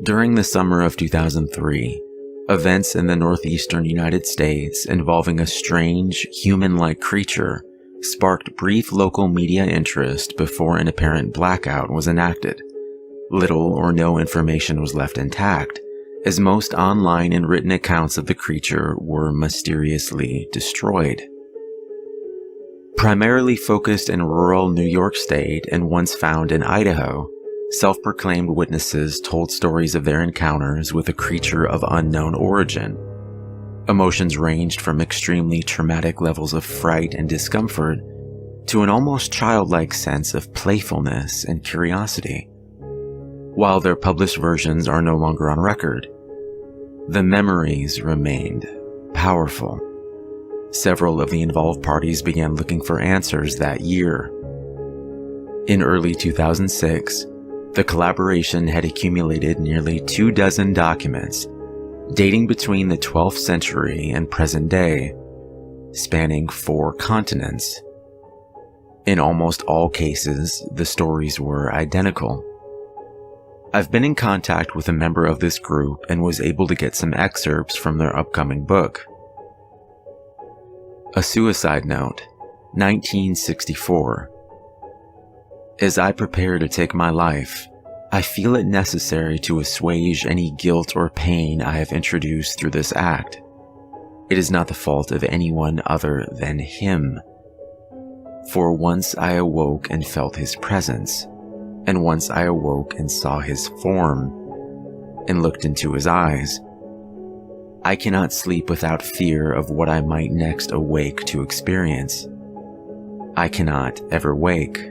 During the summer of 2003, events in the northeastern United States involving a strange, human-like creature sparked brief local media interest before an apparent blackout was enacted. Little or no information was left intact, as most online and written accounts of the creature were mysteriously destroyed. Primarily focused in rural New York State and once found in Idaho, self-proclaimed witnesses told stories of their encounters with a creature of unknown origin. Emotions ranged from extremely traumatic levels of fright and discomfort to an almost childlike sense of playfulness and curiosity. While their published versions are no longer on record, the memories remained powerful. Several of the involved parties began looking for answers that year. In early 2006, the collaboration had accumulated nearly 24 documents dating between the 12th century and present day, spanning 4 continents. In almost all cases, the stories were identical. I've been in contact with a member of this group and was able to get some excerpts from their upcoming book. A suicide note, 1964. As I prepare to take my life, I feel it necessary to assuage any guilt or pain I have introduced through this act. It is not the fault of anyone other than him. For once I awoke and felt his presence, and once I awoke and saw his form, and looked into his eyes. I cannot sleep without fear of what I might next awake to experience. I cannot ever wake.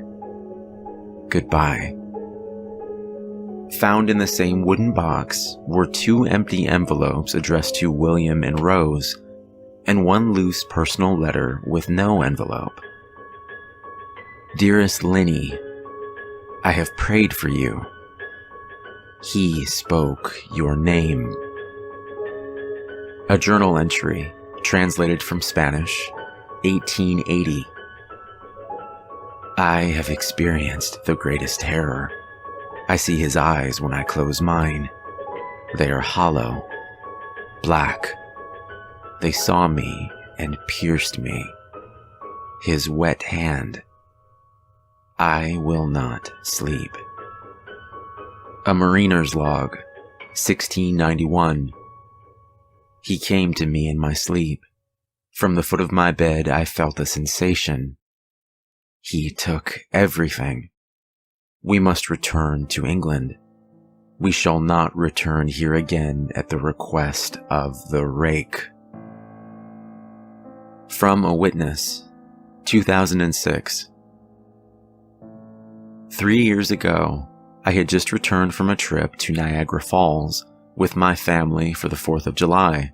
Goodbye. Found in the same wooden box were 2 empty envelopes addressed to William and Rose, and 1 loose personal letter with no envelope. Dearest Linny, I have prayed for you. He spoke your name. A journal entry, translated from Spanish, 1880. I have experienced the greatest terror. I see his eyes when I close mine. They are hollow, black. They saw me and pierced me. His wet hand. I will not sleep. A mariner's log, 1691. He came to me in my sleep. From the foot of my bed I felt a sensation. He took everything. We must return to England. We shall not return here again at the request of the rake. From a witness, 2006. 3 years ago, I had just returned from a trip to Niagara Falls with my family for the 4th of July.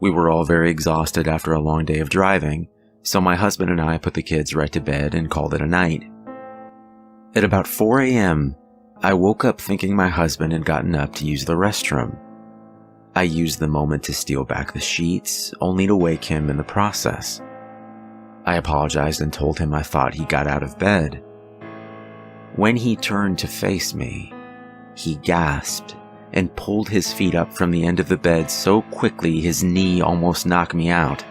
We were all very exhausted after a long day of driving, so my husband and I put the kids right to bed and called it a night. At about 4 a.m., I woke up thinking my husband had gotten up to use the restroom. I used the moment to steal back the sheets, only to wake him in the process. I apologized and told him I thought he got out of bed. When he turned to face me, he gasped and pulled his feet up from the end of the bed so quickly his knee almost knocked me out.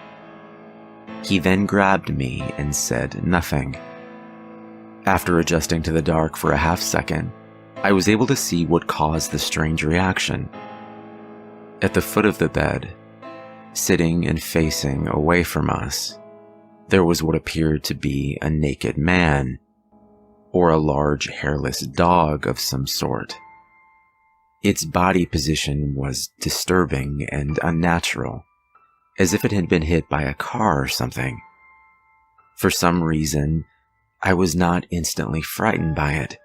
He then grabbed me and said nothing. After adjusting to the dark for a half second, I was able to see what caused the strange reaction. At the foot of the bed, sitting and facing away from us, there was what appeared to be a naked man, or a large hairless dog of some sort. Its body position was disturbing and unnatural, as if it had been hit by a car or something. For some reason, I was not instantly frightened by it,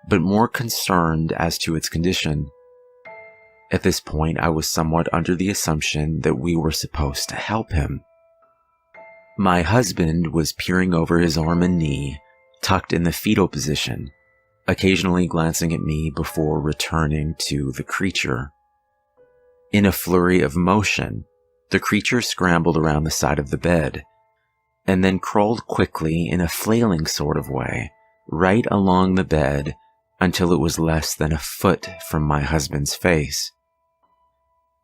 but more concerned as to its condition. At this point, I was somewhat under the assumption that we were supposed to help him. My husband was peering over his arm and knee, tucked in the fetal position, occasionally glancing at me before returning to the creature. In a flurry of motion, the creature scrambled around the side of the bed, and then crawled quickly in a flailing sort of way, right along the bed, until it was less than a foot from my husband's face.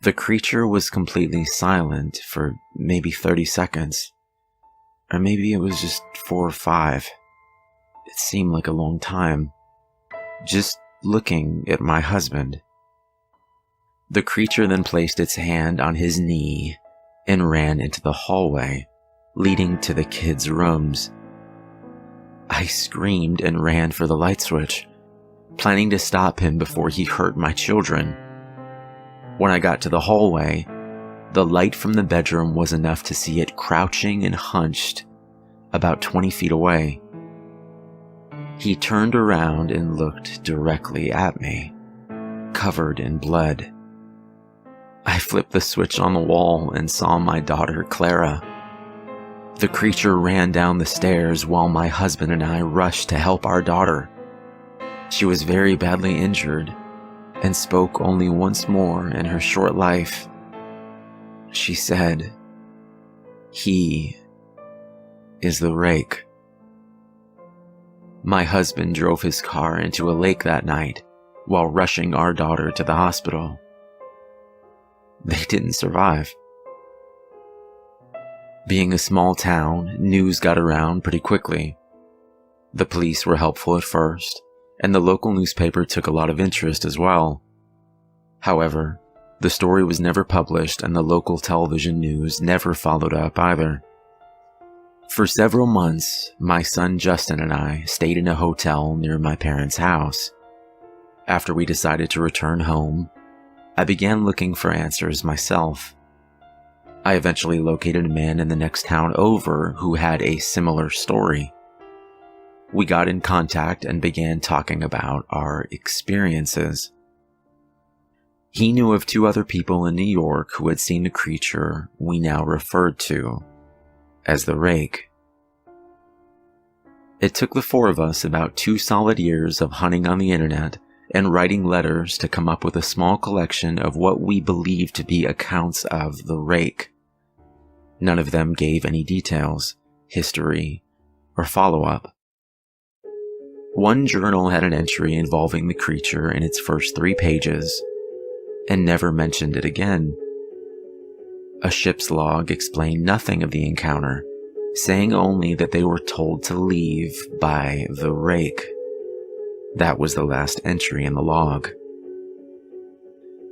The creature was completely silent for maybe 30 seconds, or maybe it was just 4 or 5. It seemed like a long time, just looking at my husband. The creature then placed its hand on his knee and ran into the hallway leading to the kids' rooms. I screamed and ran for the light switch, planning to stop him before he hurt my children. When I got to the hallway, the light from the bedroom was enough to see it crouching and hunched about 20 feet away. He turned around and looked directly at me, covered in blood. I flipped the switch on the wall and saw my daughter, Clara. The creature ran down the stairs while my husband and I rushed to help our daughter. She was very badly injured and spoke only once more in her short life. She said, "He is the rake." My husband drove his car into a lake that night while rushing our daughter to the hospital. They didn't survive. Being a small town, news got around pretty quickly. The police were helpful at first, and the local newspaper took a lot of interest as well. However, the story was never published and the local television news never followed up either. For several months, my son Justin and I stayed in a hotel near my parents' house. After we decided to return home, I began looking for answers myself. I eventually located a man in the next town over who had a similar story. We got in contact and began talking about our experiences. He knew of 2 other people in New York who had seen the creature we now referred to as the rake. It took the 4 of us about 2 solid years of hunting on the internet and writing letters to come up with a small collection of what we believed to be accounts of the rake. None of them gave any details, history, or follow-up. One journal had an entry involving the creature in its first 3 pages, and never mentioned it again. A ship's log explained nothing of the encounter, saying only that they were told to leave by the rake. That was the last entry in the log.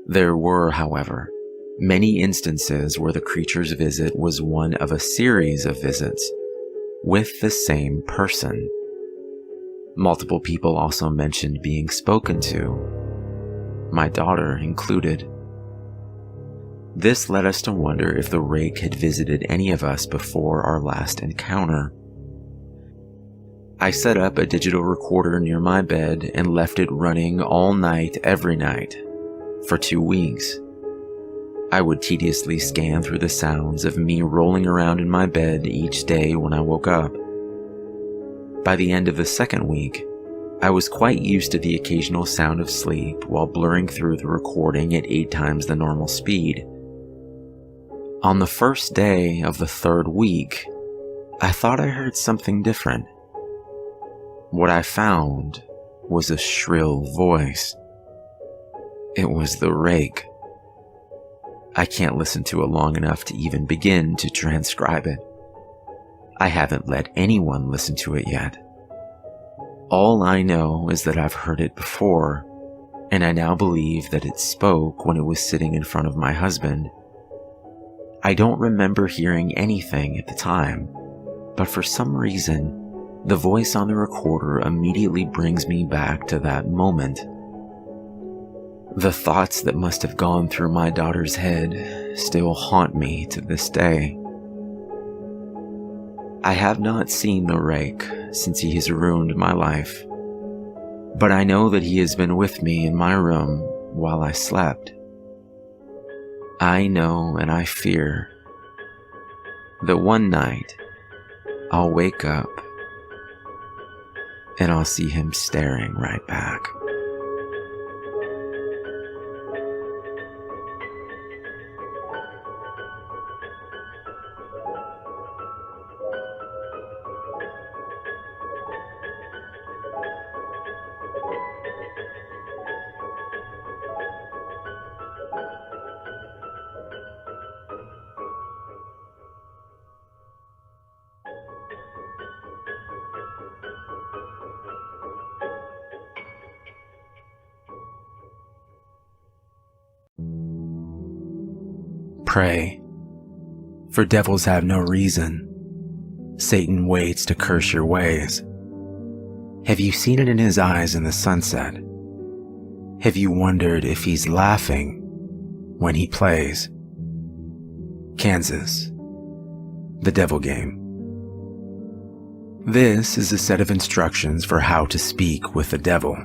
There were, however, many instances where the creature's visit was one of a series of visits with the same person. Multiple people also mentioned being spoken to, my daughter included. This led us to wonder if the rake had visited any of us before our last encounter. I set up a digital recorder near my bed and left it running all night every night for 2 weeks. I would tediously scan through the sounds of me rolling around in my bed each day when I woke up. By the end of the 2nd week, I was quite used to the occasional sound of sleep while blurring through the recording at 8 times the normal speed. On the first day of the 3rd week, I thought I heard something different. What I found was a shrill voice. It was the rake. I can't listen to it long enough to even begin to transcribe it. I haven't let anyone listen to it yet. All I know is that I've heard it before, and I now believe that it spoke when it was sitting in front of my husband. I don't remember hearing anything at the time, but for some reason, the voice on the recorder immediately brings me back to that moment. The thoughts that must have gone through my daughter's head still haunt me to this day. I have not seen the rake since he has ruined my life, but I know that he has been with me in my room while I slept. I know and I fear that one night I'll wake up and I'll see him staring right back. prey. For devils have no reason. Satan waits to curse your ways. Have you seen it in his eyes in the sunset? Have you wondered if he's laughing when he plays? Kansas. The Devil Game. This is a set of instructions for how to speak with the devil,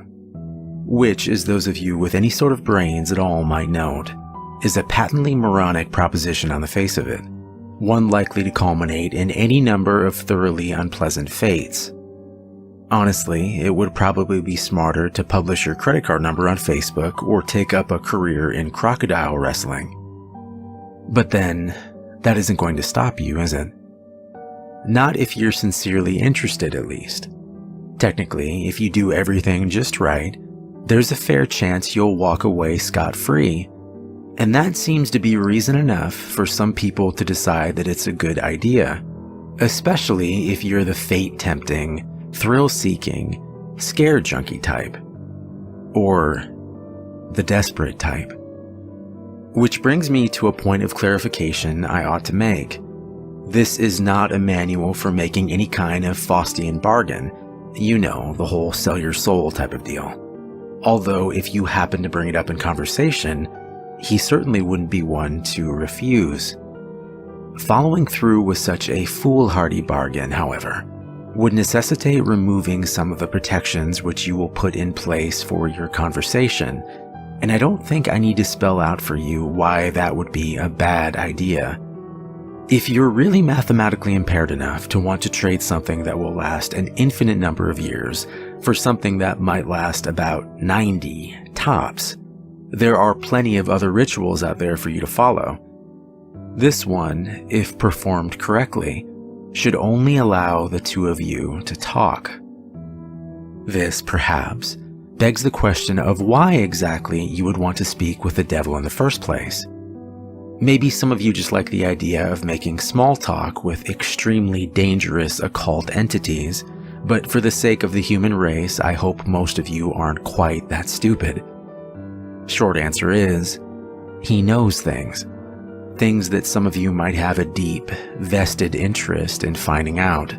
which, as those of you with any sort of brains at all might note, is a patently moronic proposition on the face of it, one likely to culminate in any number of thoroughly unpleasant fates. Honestly, it would probably be smarter to publish your credit card number on Facebook or take up a career in crocodile wrestling. But then, that isn't going to stop you, is it? Not if you're sincerely interested, at least. Technically, if you do everything just right, there's a fair chance you'll walk away scot-free. And that seems to be reason enough for some people to decide that it's a good idea, especially if you're the fate-tempting, thrill-seeking, scare junkie type, or the desperate type. Which brings me to a point of clarification I ought to make. This is not a manual for making any kind of Faustian bargain, you know, the whole sell your soul type of deal. Although if you happen to bring it up in conversation, he certainly wouldn't be one to refuse. Following through with such a foolhardy bargain, however, would necessitate removing some of the protections which you will put in place for your conversation, and I don't think I need to spell out for you why that would be a bad idea. If you're really mathematically impaired enough to want to trade something that will last an infinite number of years for something that might last about 90 tops, there are plenty of other rituals out there for you to follow. This one, if performed correctly, should only allow the two of you to talk. This, perhaps, begs the question of why exactly you would want to speak with the devil in the first place. Maybe some of you just like the idea of making small talk with extremely dangerous occult entities, but for the sake of the human race, I hope most of you aren't quite that stupid. Short answer is, he knows things. Things that some of you might have a deep, vested interest in finding out.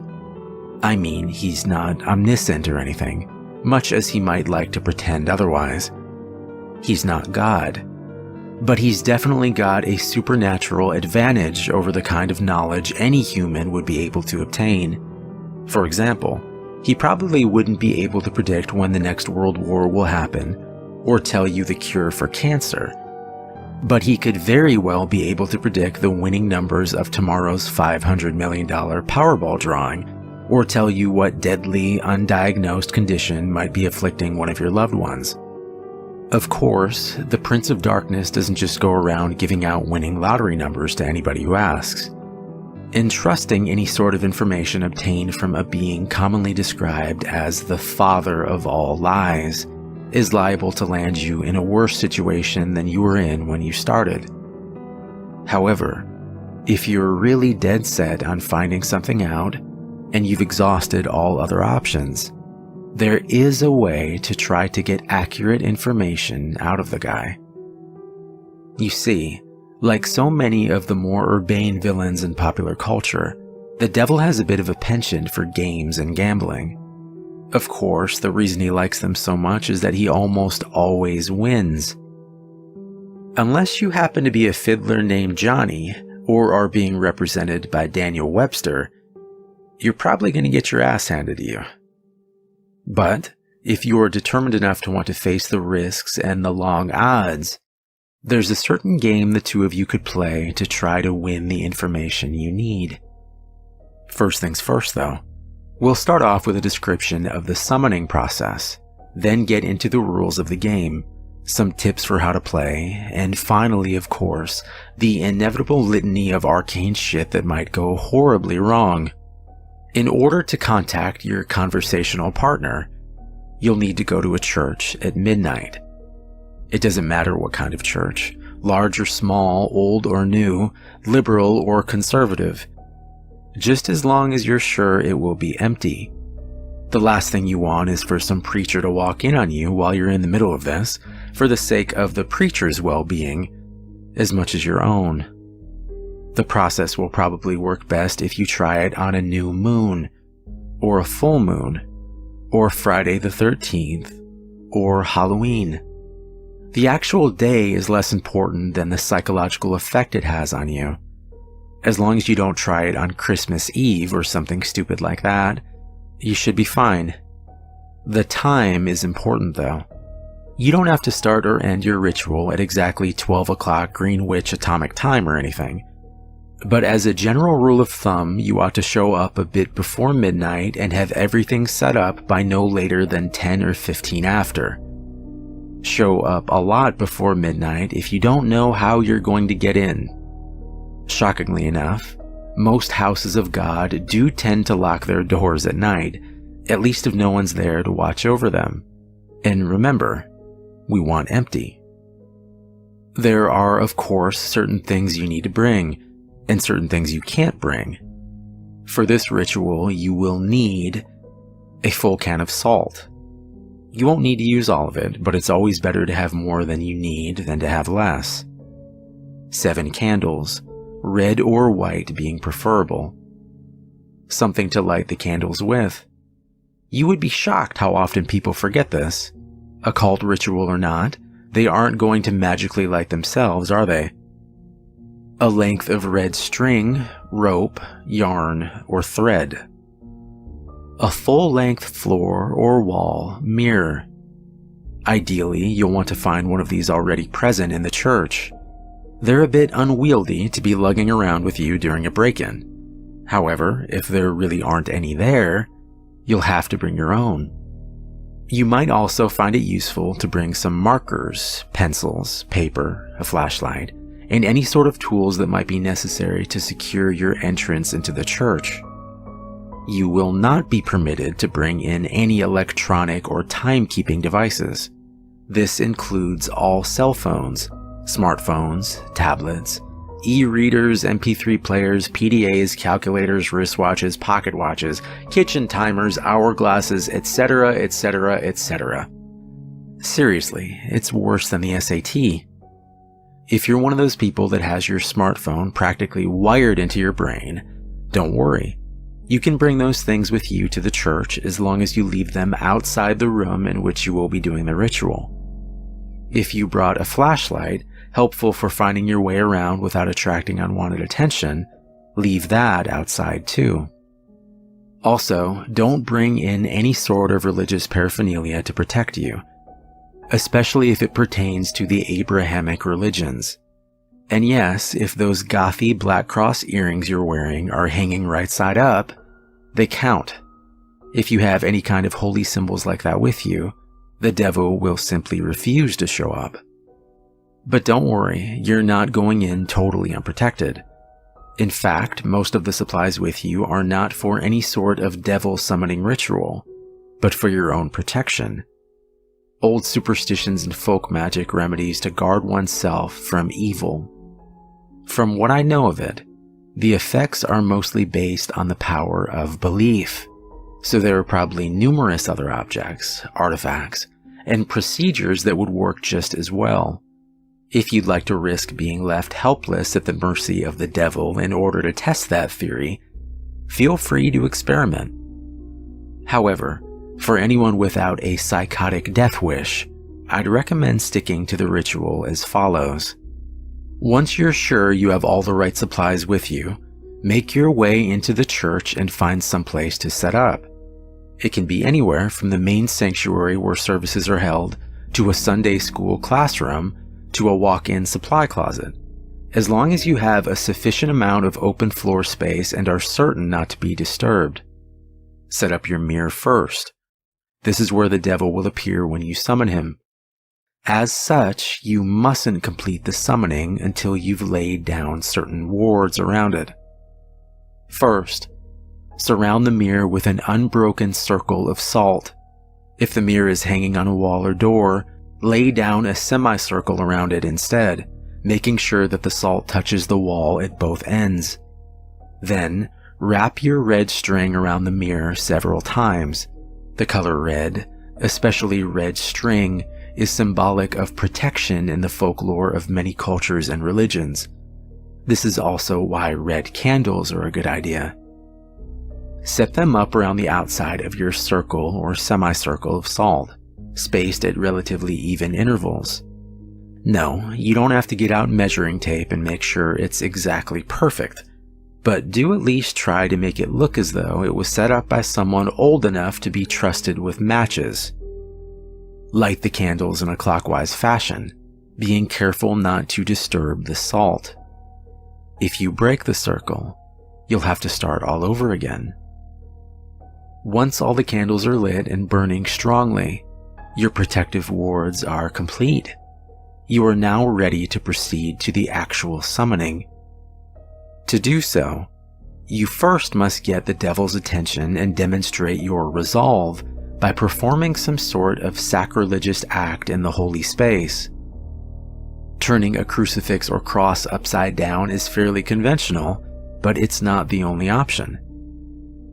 I mean, he's not omniscient or anything, much as he might like to pretend otherwise. He's not God. But he's definitely got a supernatural advantage over the kind of knowledge any human would be able to obtain. For example, he probably wouldn't be able to predict when the next world war will happen, or tell you the cure for cancer. But he could very well be able to predict the winning numbers of tomorrow's $500 million Powerball drawing, or tell you what deadly, undiagnosed condition might be afflicting one of your loved ones. Of course, the Prince of Darkness doesn't just go around giving out winning lottery numbers to anybody who asks. Entrusting any sort of information obtained from a being commonly described as the father of all lies is liable to land you in a worse situation than you were in when you started. However, if you're really dead set on finding something out, and you've exhausted all other options, there is a way to try to get accurate information out of the guy. You see, like so many of the more urbane villains in popular culture, the devil has a bit of a penchant for games and gambling. Of course, the reason he likes them so much is that he almost always wins. Unless you happen to be a fiddler named Johnny, or are being represented by Daniel Webster, you're probably going to get your ass handed to you. But if you are determined enough to want to face the risks and the long odds, there's a certain game the two of you could play to try to win the information you need. First things first, though. We'll start off with a description of the summoning process, then get into the rules of the game, some tips for how to play, and finally, of course, the inevitable litany of arcane shit that might go horribly wrong. In order to contact your conversational partner, you'll need to go to a church at midnight. It doesn't matter what kind of church, large or small, old or new, liberal or conservative. Just as long as you're sure it will be empty. The last thing you want is for some preacher to walk in on you while you're in the middle of this, for the sake of the preacher's well-being, as much as your own. The process will probably work best if you try it on a new moon, or a full moon, or Friday the 13th, or Halloween. The actual day is less important than the psychological effect it has on you. As long as you don't try it on Christmas Eve or something stupid like that, you should be fine. The time is important though. You don't have to start or end your ritual at exactly 12 o'clock Greenwich Atomic Time or anything. But as a general rule of thumb, you ought to show up a bit before midnight and have everything set up by no later than 10 or 15 after. Show up a lot before midnight if you don't know how you're going to get in. Shockingly enough, most houses of God do tend to lock their doors at night, at least if no one's there to watch over them. And remember, we want empty. There are, of course, certain things you need to bring, and certain things you can't bring. For this ritual, you will need a full can of salt. You won't need to use all of it, but it's always better to have more than you need than to have less. 7 candles, red or white being preferable. Something to light the candles with. You would be shocked how often people forget this. Occult ritual or not, they aren't going to magically light themselves, are they? A length of red string, rope, yarn, or thread. A full-length floor or wall mirror. Ideally, you'll want to find one of these already present in the church. They're a bit unwieldy to be lugging around with you during a break-in. However, if there really aren't any there, you'll have to bring your own. You might also find it useful to bring some markers, pencils, paper, a flashlight, and any sort of tools that might be necessary to secure your entrance into the church. You will not be permitted to bring in any electronic or timekeeping devices. This includes all cell phones, smartphones, tablets, e-readers, MP3 players, PDAs, calculators, wristwatches, pocket watches, kitchen timers, hourglasses, etc., etc., etc. Seriously, it's worse than the SAT. If you're one of those people that has your smartphone practically wired into your brain, don't worry. You can bring those things with you to the church as long as you leave them outside the room in which you will be doing the ritual. If you brought a flashlight, helpful for finding your way around without attracting unwanted attention, leave that outside too. Also, don't bring in any sort of religious paraphernalia to protect you, especially if it pertains to the Abrahamic religions. And yes, if those gothy Black Cross earrings you're wearing are hanging right side up, they count. If you have any kind of holy symbols like that with you, the devil will simply refuse to show up. But don't worry, you're not going in totally unprotected. In fact, most of the supplies with you are not for any sort of devil summoning ritual, but for your own protection. Old superstitions and folk magic remedies to guard oneself from evil. From what I know of it, the effects are mostly based on the power of belief, so there are probably numerous other objects, artifacts, and procedures that would work just as well. If you'd like to risk being left helpless at the mercy of the devil in order to test that theory, feel free to experiment. However, for anyone without a psychotic death wish, I'd recommend sticking to the ritual as follows. Once you're sure you have all the right supplies with you, make your way into the church and find some place to set up. It can be anywhere from the main sanctuary where services are held, to a Sunday school classroom, to a walk-in supply closet. As long as you have a sufficient amount of open floor space and are certain not to be disturbed. Set up your mirror first. This is where the devil will appear when you summon him. As such, you mustn't complete the summoning until you've laid down certain wards around it. First, surround the mirror with an unbroken circle of salt. If the mirror is hanging on a wall or door, lay down a semicircle around it instead, making sure that the salt touches the wall at both ends. Then, wrap your red string around the mirror several times. The color red, especially red string, is symbolic of protection in the folklore of many cultures and religions. This is also why red candles are a good idea. Set them up around the outside of your circle or semicircle of salt, spaced at relatively even intervals. No, you don't have to get out measuring tape and make sure it's exactly perfect, but do at least try to make it look as though it was set up by someone old enough to be trusted with matches. Light the candles in a clockwise fashion, being careful not to disturb the salt. If you break the circle, you'll have to start all over again. Once all the candles are lit and burning strongly, your protective wards are complete. You are now ready to proceed to the actual summoning. To do so, you first must get the devil's attention and demonstrate your resolve by performing some sort of sacrilegious act in the holy space. Turning a crucifix or cross upside down is fairly conventional, but it's not the only option.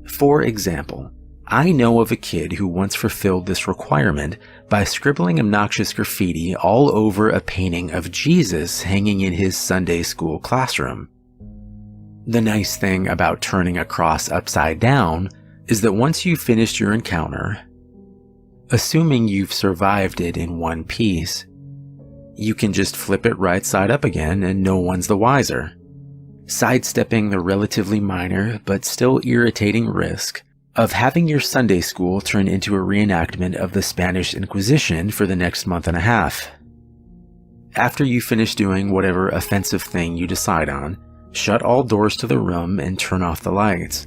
For example, I know of a kid who once fulfilled this requirement by scribbling obnoxious graffiti all over a painting of Jesus hanging in his Sunday school classroom. The nice thing about turning a cross upside down is that once you've finished your encounter, assuming you've survived it in one piece, you can just flip it right side up again and no one's the wiser, sidestepping the relatively minor but still irritating risk of having your Sunday school turn into a reenactment of the Spanish Inquisition for the next month and a half. After you finish doing whatever offensive thing you decide on, shut all doors to the room and turn off the lights,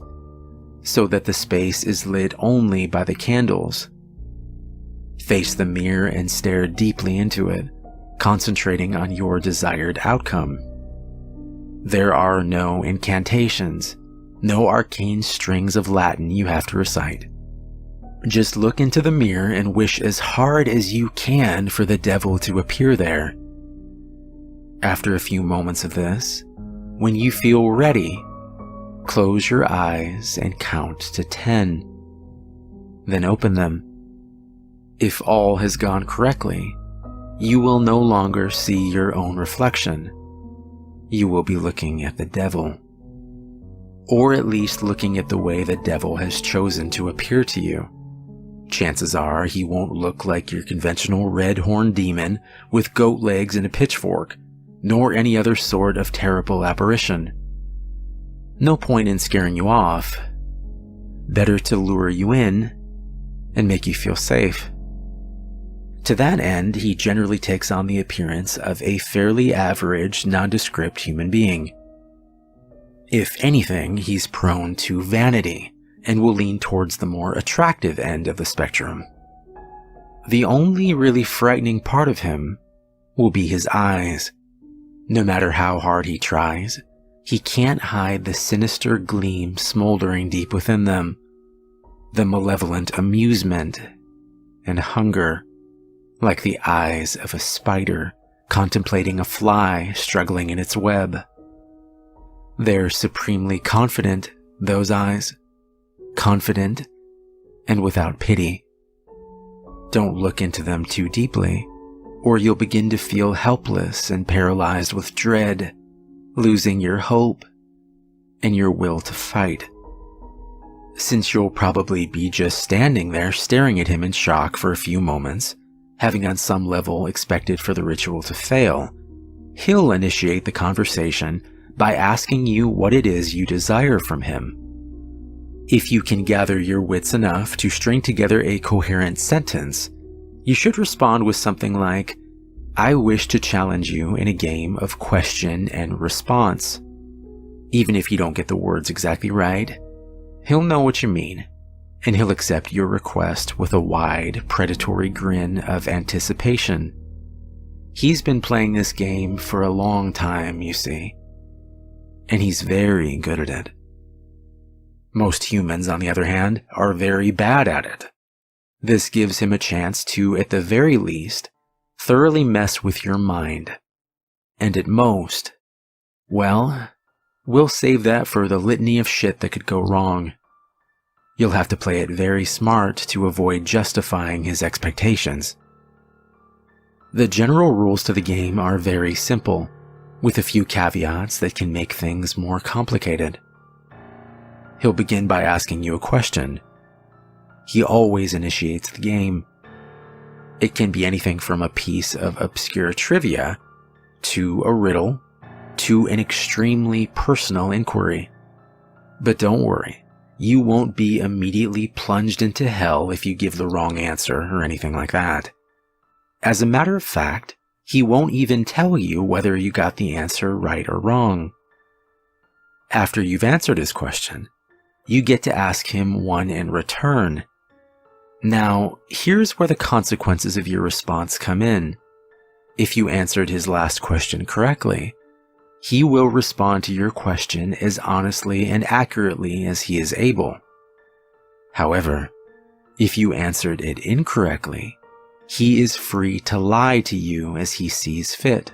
so that the space is lit only by the candles. Face the mirror and stare deeply into it, concentrating on your desired outcome. There are no incantations, no arcane strings of Latin you have to recite. Just look into the mirror and wish as hard as you can for the devil to appear there. After a few moments of this, when you feel ready, close your eyes and count to 10. Then open them. If all has gone correctly, you will no longer see your own reflection. You will be looking at the devil. Or at least looking at the way the devil has chosen to appear to you. Chances are he won't look like your conventional red-horned demon with goat legs and a pitchfork, nor any other sort of terrible apparition. No point in scaring you off. Better to lure you in and make you feel safe. To that end, he generally takes on the appearance of a fairly average, nondescript human being. If anything, he's prone to vanity and will lean towards the more attractive end of the spectrum. The only really frightening part of him will be his eyes. No matter how hard he tries, he can't hide the sinister gleam smoldering deep within them, the malevolent amusement and hunger, like the eyes of a spider contemplating a fly struggling in its web. They're supremely confident, those eyes. Confident and without pity. Don't look into them too deeply, or you'll begin to feel helpless and paralyzed with dread, losing your hope and your will to fight. Since you'll probably be just standing there staring at him in shock for a few moments, having on some level expected for the ritual to fail, he'll initiate the conversation by asking you what it is you desire from him. If you can gather your wits enough to string together a coherent sentence, you should respond with something like, "I wish to challenge you in a game of question and response." Even if you don't get the words exactly right, he'll know what you mean, and he'll accept your request with a wide, predatory grin of anticipation. He's been playing this game for a long time, you see, and he's very good at it. Most humans, on the other hand, are very bad at it. This gives him a chance to, at the very least, thoroughly mess with your mind. And at most, well, we'll save that for the litany of shit that could go wrong. You'll have to play it very smart to avoid justifying his expectations. The general rules to the game are very simple. with a few caveats that can make things more complicated. He'll begin by asking you a question. He always initiates the game. It can be anything from a piece of obscure trivia, to a riddle, to an extremely personal inquiry. But don't worry, you won't be immediately plunged into hell if you give the wrong answer or anything like that. As a matter of fact, he won't even tell you whether you got the answer right or wrong. After you've answered his question, you get to ask him one in return. Now, here's where the consequences of your response come in. If you answered his last question correctly, he will respond to your question as honestly and accurately as he is able. However, if you answered it incorrectly, he is free to lie to you as he sees fit.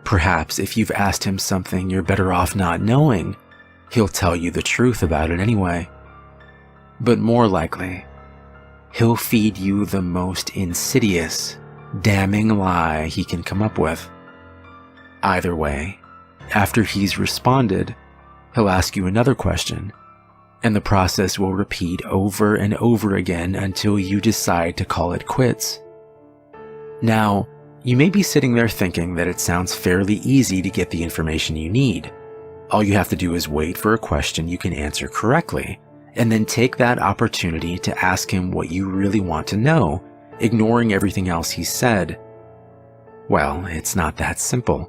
Perhaps if you've asked him something you're better off not knowing, he'll tell you the truth about it anyway. But more likely, he'll feed you the most insidious, damning lie he can come up with. Either way, after he's responded, he'll ask you another question, and the process will repeat over and over again until you decide to call it quits. Now, you may be sitting there thinking that it sounds fairly easy to get the information you need. All you have to do is wait for a question you can answer correctly, and then take that opportunity to ask him what you really want to know, ignoring everything else he said. Well, it's not that simple.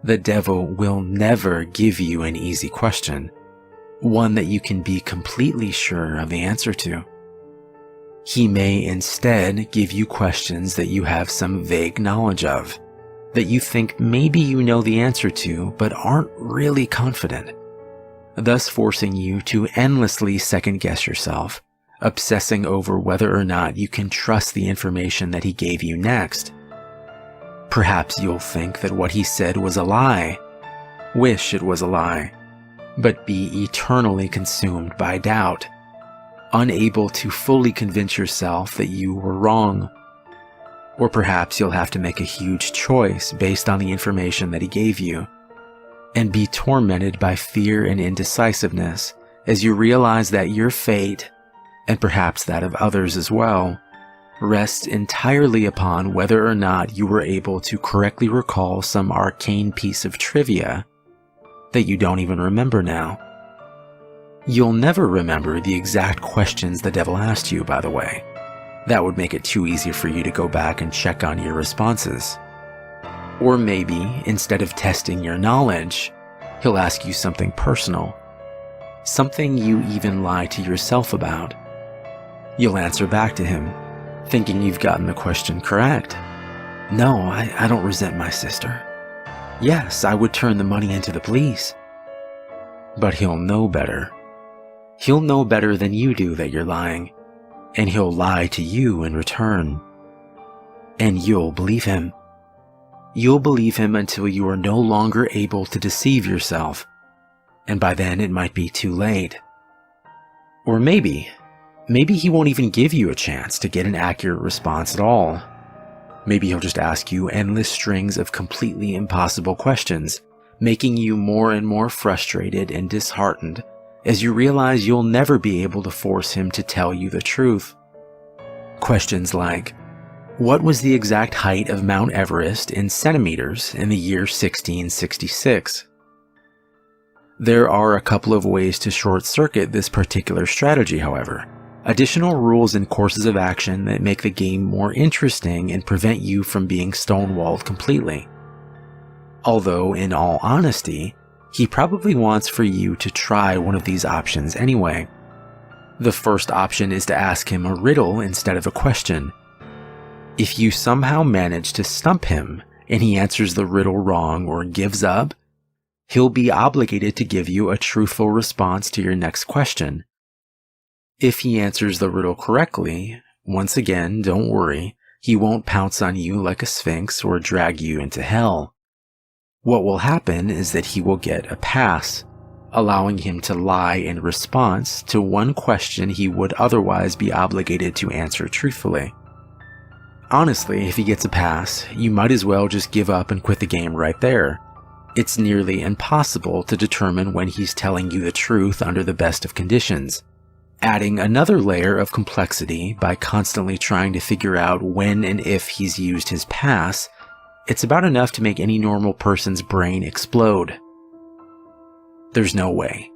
The devil will never give you an easy question, one that you can be completely sure of the answer to. He may instead give you questions that you have some vague knowledge of, that you think maybe you know the answer to but aren't really confident, thus forcing you to endlessly second-guess yourself, obsessing over whether or not you can trust the information that he gave you next. Perhaps you'll think that what he said was a lie, wish it was a lie, but be eternally consumed by doubt, unable to fully convince yourself that you were wrong. Or perhaps you'll have to make a huge choice based on the information that he gave you, and be tormented by fear and indecisiveness as you realize that your fate, and perhaps that of others as well, rests entirely upon whether or not you were able to correctly recall some arcane piece of trivia that you don't even remember now. You'll never remember the exact questions the devil asked you, by the way. That would make it too easy for you to go back and check on your responses. Or maybe, instead of testing your knowledge, he'll ask you something personal, something you even lie to yourself about. You'll answer back to him, thinking you've gotten the question correct. No, I don't resent my sister. Yes, I would turn the money into the police. But he'll know better. He'll know better than you do that you're lying, and he'll lie to you in return. And you'll believe him. You'll believe him until you are no longer able to deceive yourself, and by then it might be too late. Or maybe he won't even give you a chance to get an accurate response at all. Maybe he'll just ask you endless strings of completely impossible questions, making you more and more frustrated and disheartened as you realize you'll never be able to force him to tell you the truth. Questions like, what was the exact height of Mount Everest in centimeters in the year 1666? There are a couple of ways to short-circuit this particular strategy, however. Additional rules and courses of action that make the game more interesting and prevent you from being stonewalled completely. Although, in all honesty, he probably wants for you to try one of these options anyway. The first option is to ask him a riddle instead of a question. If you somehow manage to stump him and he answers the riddle wrong or gives up, he'll be obligated to give you a truthful response to your next question. If he answers the riddle correctly, once again, don't worry, he won't pounce on you like a sphinx or drag you into hell. What will happen is that he will get a pass, allowing him to lie in response to one question he would otherwise be obligated to answer truthfully. Honestly, if he gets a pass, you might as well just give up and quit the game right there, It's nearly impossible to determine when he's telling you the truth under the best of conditions. Adding another layer of complexity by constantly trying to figure out when and if he's used his pass, it's about enough to make any normal person's brain explode. There's no way.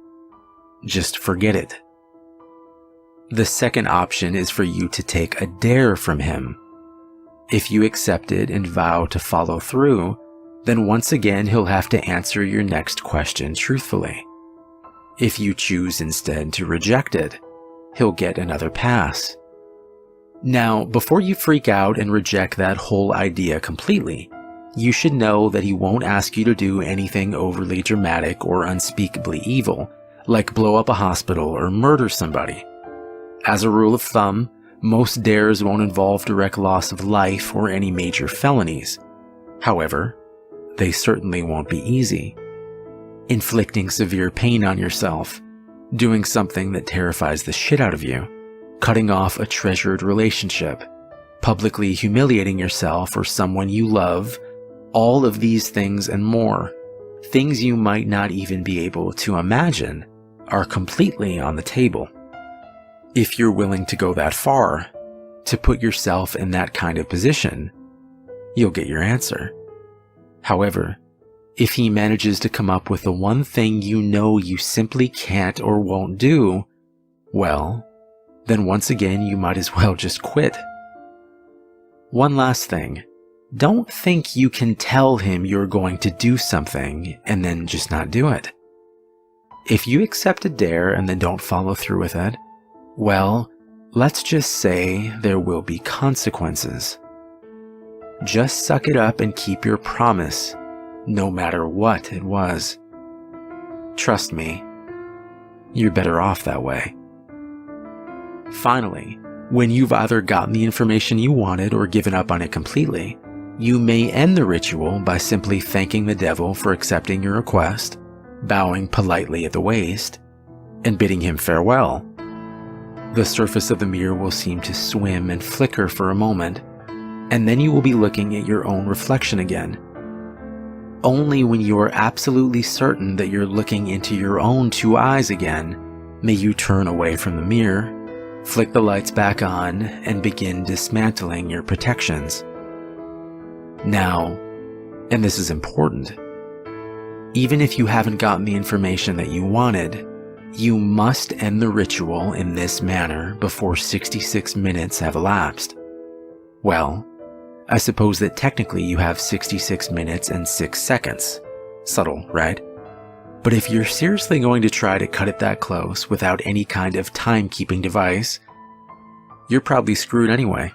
Just forget it. The second option is for you to take a dare from him. If you accept it and vow to follow through, then once again he'll have to answer your next question truthfully. If you choose instead to reject it, he'll get another pass. Now, before you freak out and reject that whole idea completely, you should know that he won't ask you to do anything overly dramatic or unspeakably evil, like blow up a hospital or murder somebody. As a rule of thumb, most dares won't involve direct loss of life or any major felonies. However, they certainly won't be easy. Inflicting severe pain on yourself, doing something that terrifies the shit out of you, cutting off a treasured relationship, publicly humiliating yourself or someone you love, all of these things and more, things you might not even be able to imagine, are completely on the table. If you're willing to go that far, to put yourself in that kind of position, you'll get your answer. However, if he manages to come up with the one thing you know you simply can't or won't do, well, then once again you might as well just quit. One last thing. Don't think you can tell him you're going to do something and then just not do it. If you accept a dare and then don't follow through with it, well, let's just say there will be consequences. Just suck it up and keep your promise, no matter what it was. Trust me, you're better off that way. Finally, when you've either gotten the information you wanted or given up on it completely, you may end the ritual by simply thanking the devil for accepting your request, bowing politely at the waist, and bidding him farewell. The surface of the mirror will seem to swim and flicker for a moment, and then you will be looking at your own reflection again. Only when you are absolutely certain that you're looking into your own two eyes again, may you turn away from the mirror, flick the lights back on, and begin dismantling your protections. Now, and this is important, even if you haven't gotten the information that you wanted, you must end the ritual in this manner before 66 minutes have elapsed. Well, I suppose that technically you have 66 minutes and 6 seconds. Subtle, right? But if you're seriously going to try to cut it that close without any kind of timekeeping device, you're probably screwed anyway.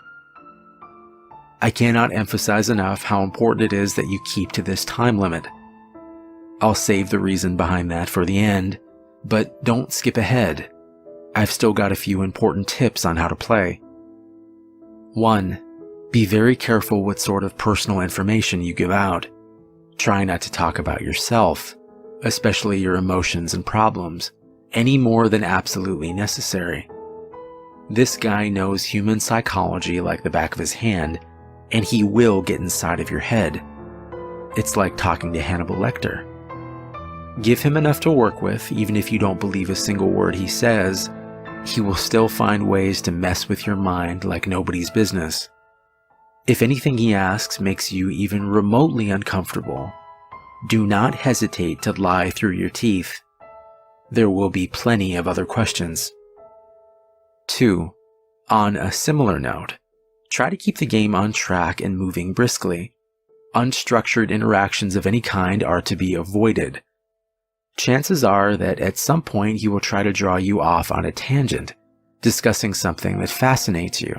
I cannot emphasize enough how important it is that you keep to this time limit. I'll save the reason behind that for the end, but don't skip ahead. I've still got a few important tips on how to play. 1. Be very careful what sort of personal information you give out. Try not to talk about yourself, especially your emotions and problems, any more than absolutely necessary. This guy knows human psychology like the back of his hand, and he will get inside of your head. It's like talking to Hannibal Lecter. Give him enough to work with, even if you don't believe a single word he says, he will still find ways to mess with your mind like nobody's business. If anything he asks makes you even remotely uncomfortable, do not hesitate to lie through your teeth. There will be plenty of other questions. 2. On a similar note, try to keep the game on track and moving briskly. Unstructured interactions of any kind are to be avoided. Chances are that at some point he will try to draw you off on a tangent, discussing something that fascinates you,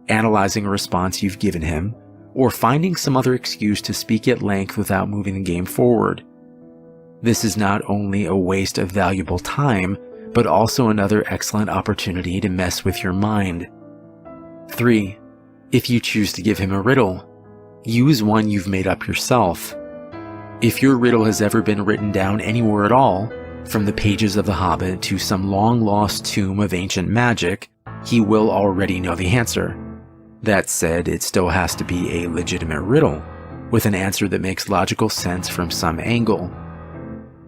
analyzing a response you've given him, or finding some other excuse to speak at length without moving the game forward. This is not only a waste of valuable time, but also another excellent opportunity to mess with your mind. 3. If you choose to give him a riddle, use one you've made up yourself. If your riddle has ever been written down anywhere at all, from the pages of The Hobbit to some long-lost tomb of ancient magic, he will already know the answer. That said, it still has to be a legitimate riddle, with an answer that makes logical sense from some angle.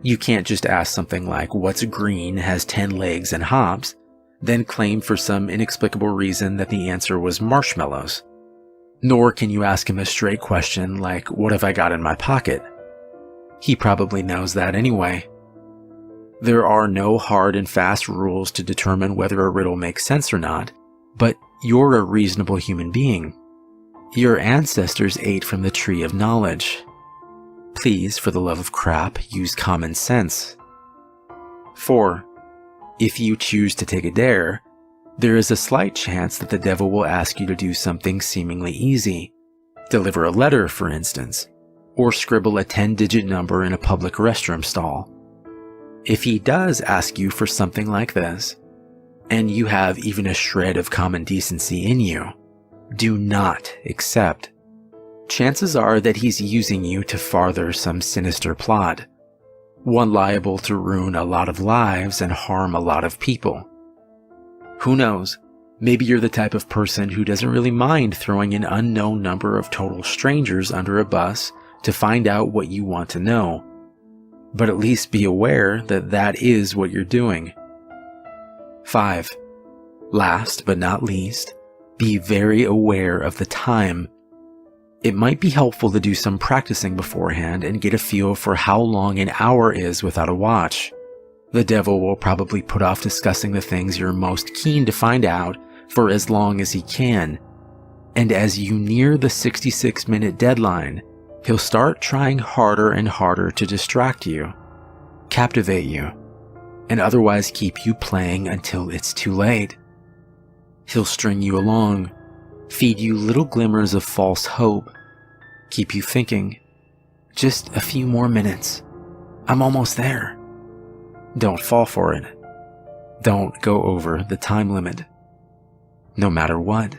You can't just ask something like, "What's green, has 10 legs and hops," then claim for some inexplicable reason that the answer was marshmallows. Nor can you ask him a straight question like, "What have I got in my pocket?" He probably knows that anyway. There are no hard and fast rules to determine whether a riddle makes sense or not, but you're a reasonable human being. Your ancestors ate from the tree of knowledge. Please, for the love of crap, use common sense. 4. If you choose to take a dare, there is a slight chance that the devil will ask you to do something seemingly easy. Deliver a letter, for instance, or scribble a 10-digit number in a public restroom stall. If he does ask you for something like this, and you have even a shred of common decency in you, do not accept. Chances are that he's using you to further some sinister plot, one liable to ruin a lot of lives and harm a lot of people. Who knows, maybe you're the type of person who doesn't really mind throwing an unknown number of total strangers under a bus to find out what you want to know. But at least be aware that that is what you're doing. 5. Last but not least, be very aware of the time. It might be helpful to do some practicing beforehand and get a feel for how long an hour is without a watch. The devil will probably put off discussing the things you're most keen to find out for as long as he can. And as you near the 66-minute deadline, he'll start trying harder and harder to distract you, captivate you, and otherwise keep you playing until it's too late. He'll string you along, feed you little glimmers of false hope, keep you thinking, "Just a few more minutes. I'm almost there." Don't fall for it. Don't go over the time limit. No matter what.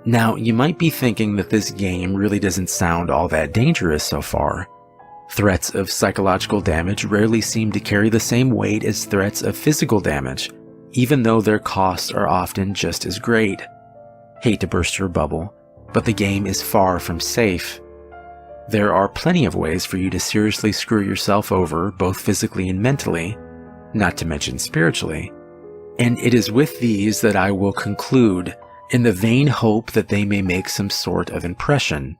Now, you might be thinking that this game really doesn't sound all that dangerous so far. Threats of psychological damage rarely seem to carry the same weight as threats of physical damage, even though their costs are often just as great. Hate to burst your bubble, but the game is far from safe. There are plenty of ways for you to seriously screw yourself over, both physically and mentally, not to mention spiritually. And it is with these that I will conclude, in the vain hope that they may make some sort of impression.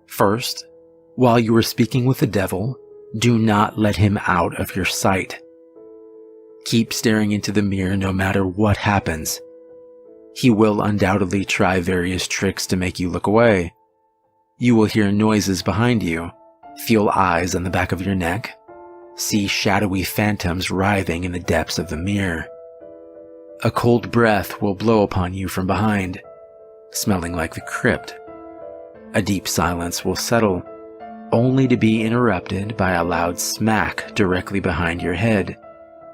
First, while you are speaking with the devil, do not let him out of your sight. Keep staring into the mirror no matter what happens. He will undoubtedly try various tricks to make you look away. You will hear noises behind you, feel eyes on the back of your neck, see shadowy phantoms writhing in the depths of the mirror. A cold breath will blow upon you from behind, smelling like the crypt. A deep silence will settle, only to be interrupted by a loud smack directly behind your head,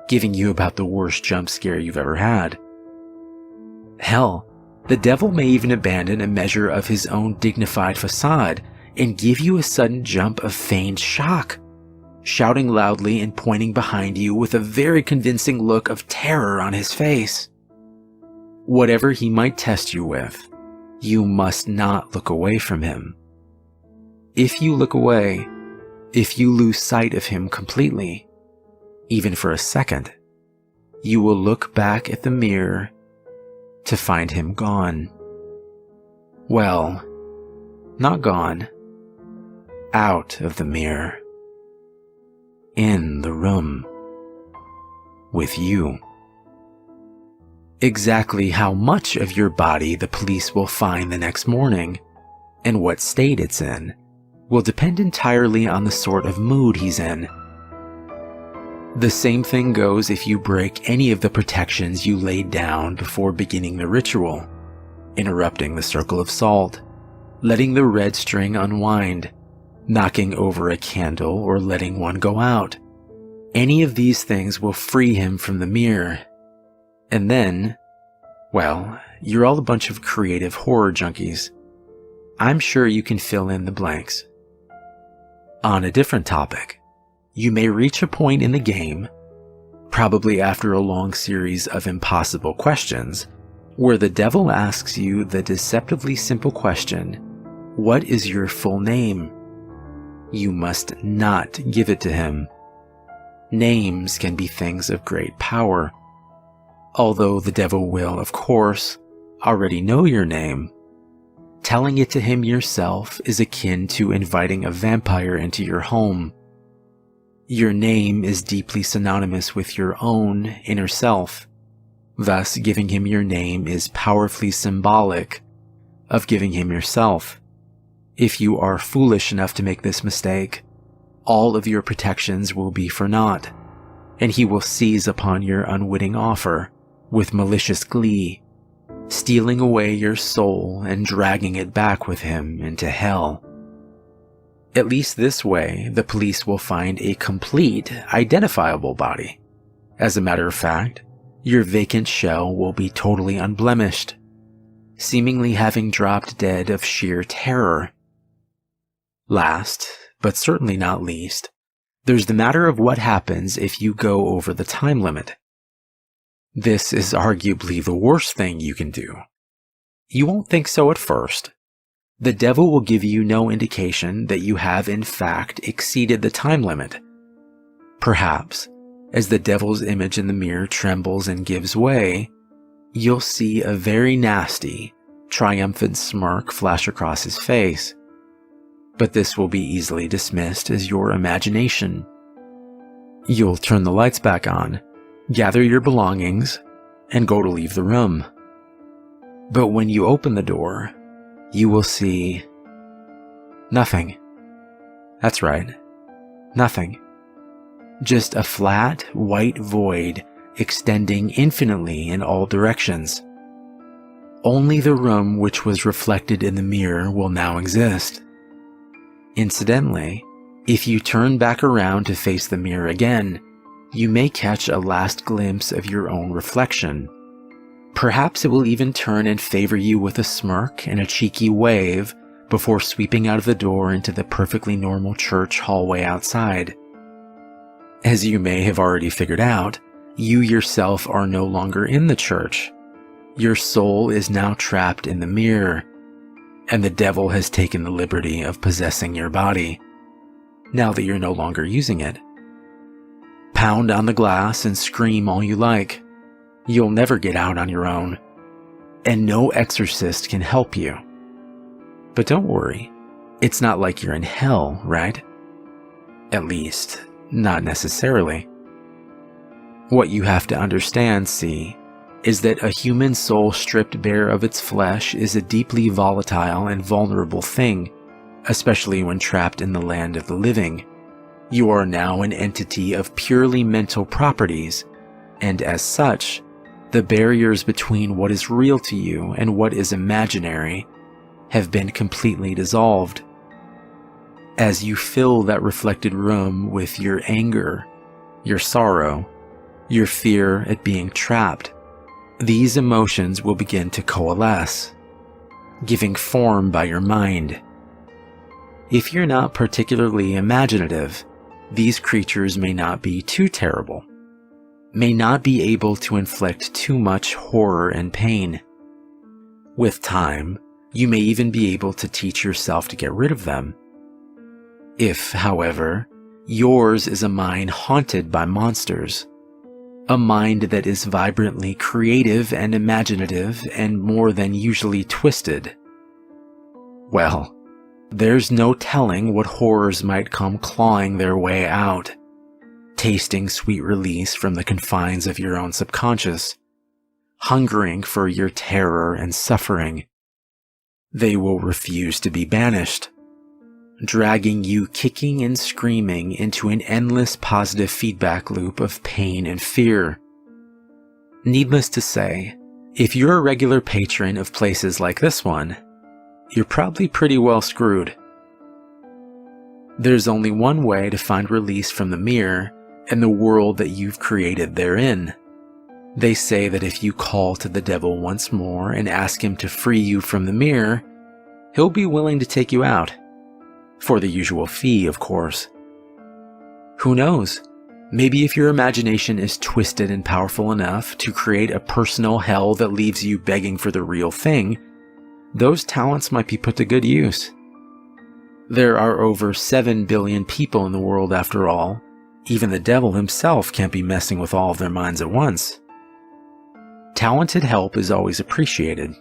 giving you about the worst jump scare you've ever had. Hell, the devil may even abandon a measure of his own dignified facade and give you a sudden jump of feigned shock, shouting loudly and pointing behind you with a very convincing look of terror on his face. Whatever he might test you with, you must not look away from him. If you look away, if you lose sight of him completely, even for a second, you will look back at the mirror to find him gone. Well, not gone. Out of the mirror. In the room. With you. Exactly how much of your body the police will find the next morning, and what state it's in, will depend entirely on the sort of mood he's in. The same thing goes if you break any of the protections you laid down before beginning the ritual, interrupting the circle of salt, letting the red string unwind, knocking over a candle, or letting one go out. Any of these things will free him from the mirror. And then, well, you're all a bunch of creative horror junkies. I'm sure you can fill in the blanks. On a different topic, you may reach a point in the game, probably after a long series of impossible questions, where the devil asks you the deceptively simple question, What is your full name? You must not give it to him. Names can be things of great power. Although the devil will, of course, already know your name, telling it to him yourself is akin to inviting a vampire into your home. Your name is deeply synonymous with your own inner self. Thus, giving him your name is powerfully symbolic of giving him yourself. If you are foolish enough to make this mistake, all of your protections will be for naught, and he will seize upon your unwitting offer with malicious glee, stealing away your soul and dragging it back with him into hell. At least this way, the police will find a complete, identifiable body. As a matter of fact, your vacant shell will be totally unblemished, seemingly having dropped dead of sheer terror. Last, but certainly not least, there's the matter of what happens if you go over the time limit. This is arguably the worst thing you can do. You won't think so at first. The devil will give you no indication that you have in fact exceeded the time limit. Perhaps, as the devil's image in the mirror trembles and gives way, you'll see a very nasty, triumphant smirk flash across his face. But this will be easily dismissed as your imagination. You'll turn the lights back on, gather your belongings, and go to leave the room. But when you open the door, you will see nothing. That's right, nothing. Just a flat, white void extending infinitely in all directions. Only the room which was reflected in the mirror will now exist. Incidentally, if you turn back around to face the mirror again, you may catch a last glimpse of your own reflection. Perhaps it will even turn and favor you with a smirk and a cheeky wave before sweeping out of the door into the perfectly normal church hallway outside. As you may have already figured out, you yourself are no longer in the church. Your soul is now trapped in the mirror, and the devil has taken the liberty of possessing your body, now that you're no longer using it. Pound on the glass and scream all you like. You'll never get out on your own, and no exorcist can help you. But don't worry, it's not like you're in hell, right? At least, not necessarily. What you have to understand, see, is that a human soul stripped bare of its flesh is a deeply volatile and vulnerable thing, especially when trapped in the land of the living. You are now an entity of purely mental properties, and as such, the barriers between what is real to you and what is imaginary have been completely dissolved. As you fill that reflected room with your anger, your sorrow, your fear at being trapped, these emotions will begin to coalesce, giving form by your mind. If you're not particularly imaginative, these creatures may not be too terrible, may not be able to inflict too much horror and pain. With time, you may even be able to teach yourself to get rid of them. If, however, yours is a mind haunted by monsters, a mind that is vibrantly creative and imaginative and more than usually twisted, well, there's no telling what horrors might come clawing their way out, tasting sweet release from the confines of your own subconscious, hungering for your terror and suffering. They will refuse to be banished, dragging you kicking and screaming into an endless positive feedback loop of pain and fear. Needless to say, if you're a regular patron of places like this one, you're probably pretty well screwed. There's only one way to find release from the mirror and the world that you've created therein. They say that if you call to the devil once more and ask him to free you from the mirror, he'll be willing to take you out. For the usual fee, of course. Who knows? Maybe if your imagination is twisted and powerful enough to create a personal hell that leaves you begging for the real thing, those talents might be put to good use. There are over 7 billion people in the world after all. Even the devil himself can't be messing with all of their minds at once. Talented help is always appreciated.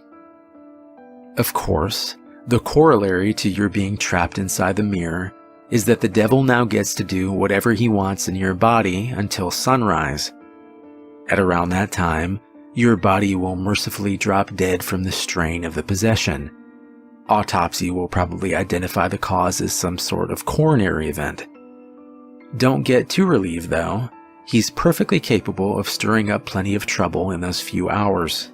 Of course, the corollary to your being trapped inside the mirror is that the devil now gets to do whatever he wants in your body until sunrise. At around that time, your body will mercifully drop dead from the strain of the possession. Autopsy will probably identify the cause as some sort of coronary event. Don't get too relieved though. He's perfectly capable of stirring up plenty of trouble in those few hours.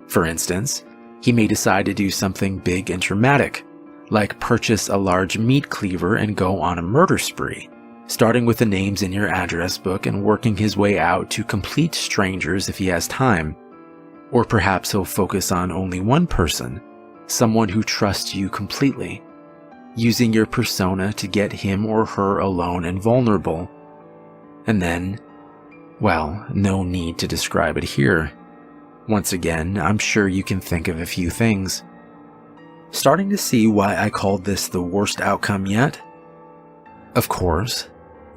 For instance, he may decide to do something big and dramatic, like purchase a large meat cleaver and go on a murder spree, starting with the names in your address book and working his way out to complete strangers if he has time. Or perhaps he'll focus on only one person, someone who trusts you completely, using your persona to get him or her alone and vulnerable. And then, well, no need to describe it here. Once again, I'm sure you can think of a few things. Starting to see why I called this the worst outcome yet? Of course,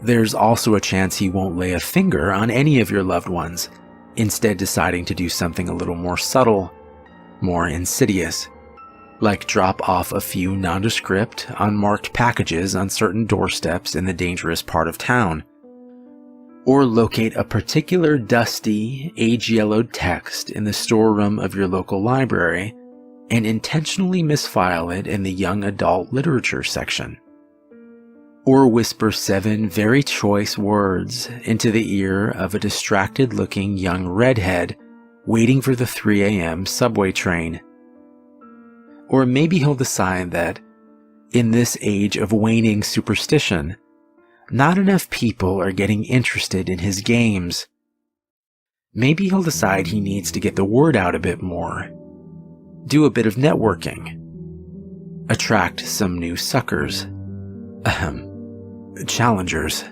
there's also a chance he won't lay a finger on any of your loved ones, instead deciding to do something a little more subtle, more insidious, like drop off a few nondescript, unmarked packages on certain doorsteps in the dangerous part of town, or locate a particular dusty, age-yellowed text in the storeroom of your local library and intentionally misfile it in the young adult literature section. Or whisper 7 very choice words into the ear of a distracted-looking young redhead waiting for the 3 a.m. subway train. Or maybe he'll decide that, in this age of waning superstition, not enough people are getting interested in his games. Maybe he'll decide he needs to get the word out a bit more, do a bit of networking, attract some new suckers, challengers.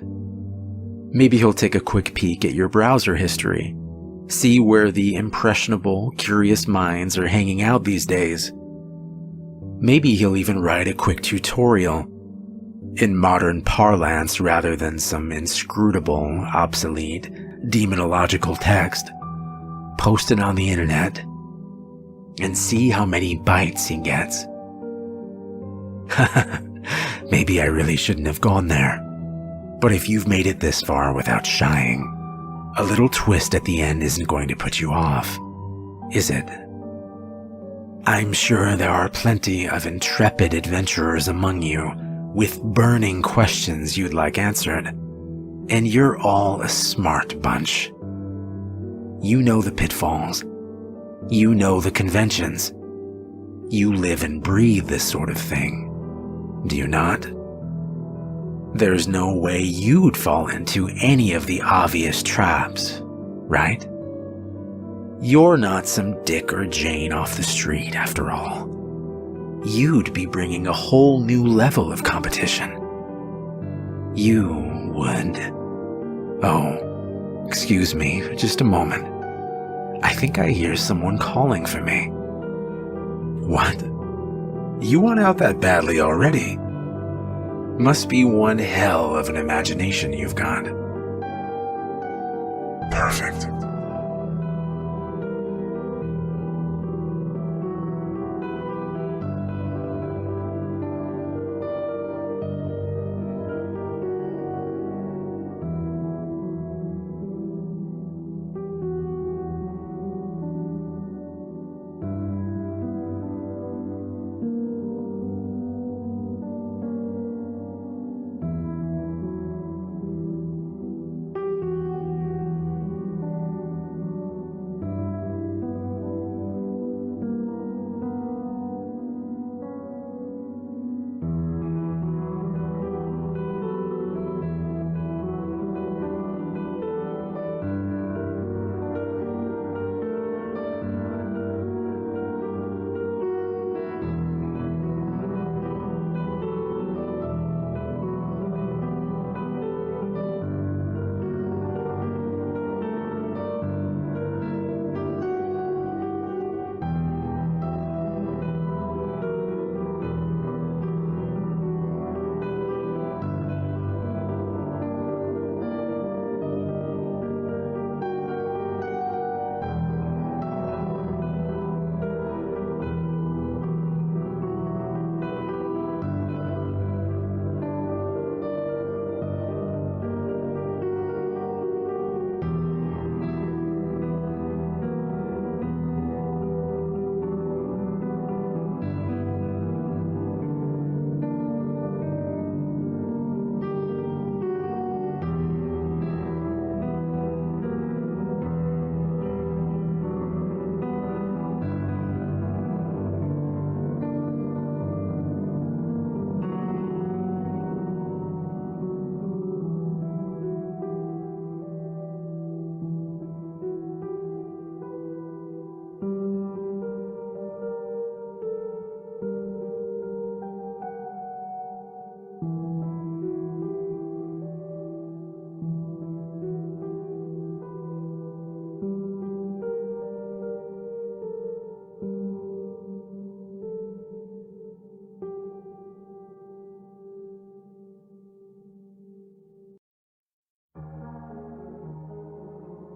Maybe he'll take a quick peek at your browser history, see where the impressionable, curious minds are hanging out these days. Maybe he'll even write a quick tutorial, in modern parlance rather than some inscrutable, obsolete, demonological text, post it on the internet, and see how many bites he gets. Maybe I really shouldn't have gone there, but if you've made it this far without shying, a little twist at the end isn't going to put you off, is it? I'm sure there are plenty of intrepid adventurers among you with burning questions you'd like answered, and you're all a smart bunch. You know the pitfalls. You know the conventions. You live and breathe this sort of thing, do you not? There's no way you'd fall into any of the obvious traps, right? You're not some Dick or Jane off the street, after all. You'd be bringing a whole new level of competition. You would. Oh, excuse me, just a moment. I think I hear someone calling for me. What? You want out that badly already? Must be one hell of an imagination you've got. Perfect.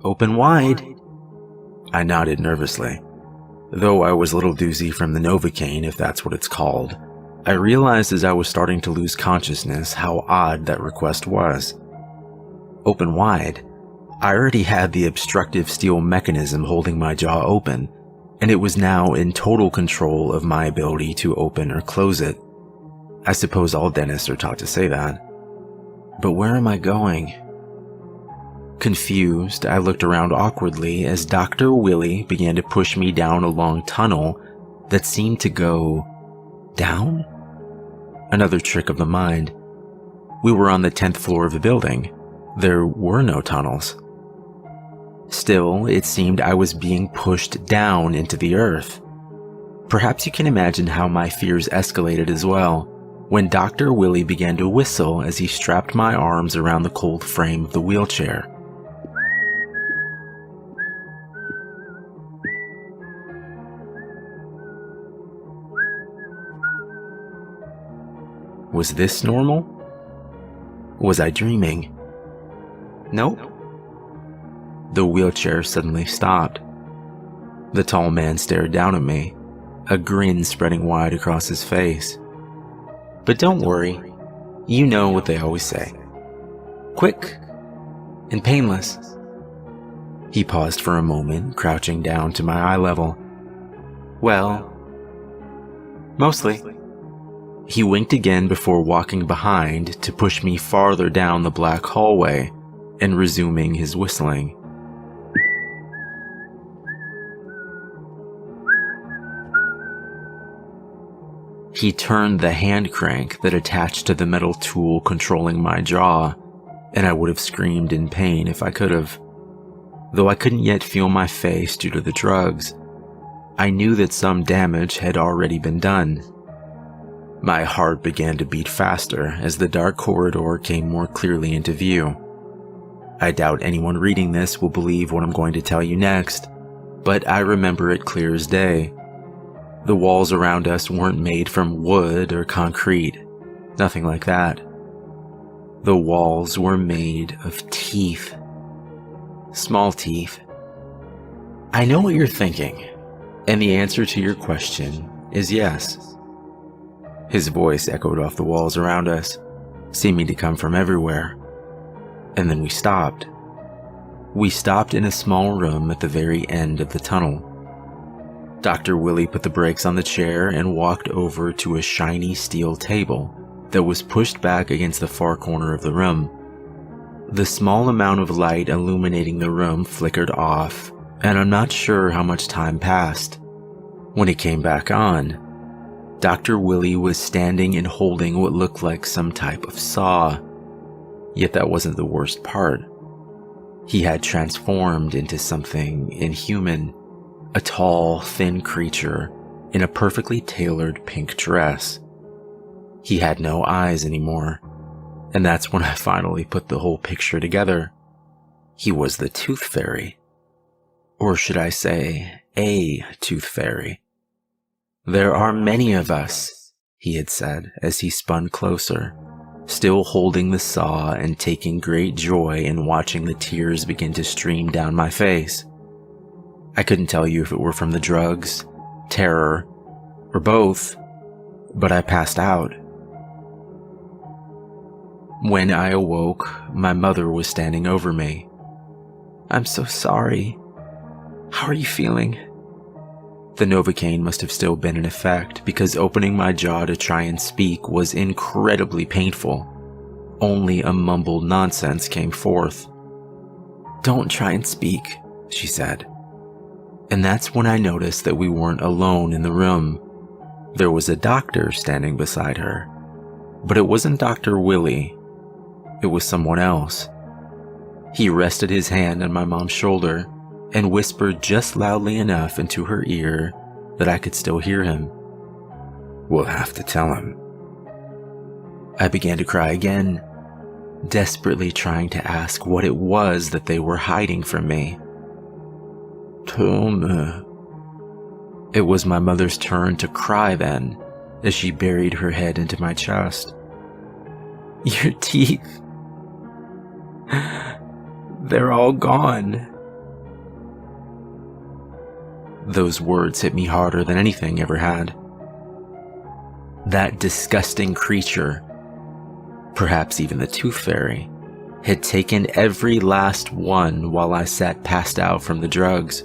Open wide. I nodded nervously. Though I was a little doozy from the Novocaine, if that's what it's called, I realized as I was starting to lose consciousness how odd that request was. Open wide? I already had the obstructive steel mechanism holding my jaw open, and it was now in total control of my ability to open or close it. I suppose all dentists are taught to say that. But where am I going? Confused, I looked around awkwardly as Dr. Willie began to push me down a long tunnel that seemed to go down? Another trick of the mind. We were on the 10th floor of the building. There were no tunnels. Still, it seemed I was being pushed down into the earth. Perhaps you can imagine how my fears escalated as well, when Dr. Willie began to whistle as he strapped my arms around the cold frame of the wheelchair. Was this normal? Was I dreaming? Nope. The wheelchair suddenly stopped. The tall man stared down at me, a grin spreading wide across his face. But don't worry, you know what they always say. Quick and painless. He paused for a moment, crouching down to my eye level. Well, mostly. He winked again before walking behind to push me farther down the black hallway and resuming his whistling. He turned the hand crank that attached to the metal tool controlling my jaw, and I would have screamed in pain if I could have. Though I couldn't yet feel my face due to the drugs, I knew that some damage had already been done. My heart began to beat faster as the dark corridor came more clearly into view. I doubt anyone reading this will believe what I'm going to tell you next, but I remember it clear as day. The walls around us weren't made from wood or concrete, nothing like that. The walls were made of teeth. Small teeth. I know what you're thinking, and the answer to your question is yes. His voice echoed off the walls around us, seeming to come from everywhere. And then we stopped. We stopped in a small room at the very end of the tunnel. Dr. Willie put the brakes on the chair and walked over to a shiny steel table that was pushed back against the far corner of the room. The small amount of light illuminating the room flickered off, and I'm not sure how much time passed. When it came back on, Dr. Willie was standing and holding what looked like some type of saw. Yet that wasn't the worst part. He had transformed into something inhuman, a tall, thin creature in a perfectly tailored pink dress. He had no eyes anymore, and that's when I finally put the whole picture together. He was the Tooth Fairy. Or should I say, a Tooth Fairy. "There are many of us," he had said as he spun closer, still holding the saw and taking great joy in watching the tears begin to stream down my face. I couldn't tell you if it were from the drugs, terror, or both, but I passed out. When I awoke, my mother was standing over me. "I'm so sorry. How are you feeling?" The Novocaine must have still been in effect because opening my jaw to try and speak was incredibly painful. Only a mumbled nonsense came forth. "Don't try and speak," she said. And that's when I noticed that we weren't alone in the room. There was a doctor standing beside her. But it wasn't Dr. Willie. It was someone else. He rested his hand on my mom's shoulder and whispered just loudly enough into her ear that I could still hear him. "We'll have to tell him." I began to cry again, desperately trying to ask what it was that they were hiding from me. "Tell me." It was my mother's turn to cry then, as she buried her head into my chest. "Your teeth. They're all gone," Those words hit me harder than anything ever had. That disgusting creature, perhaps even the Tooth Fairy, had taken every last one while I sat passed out from the drugs.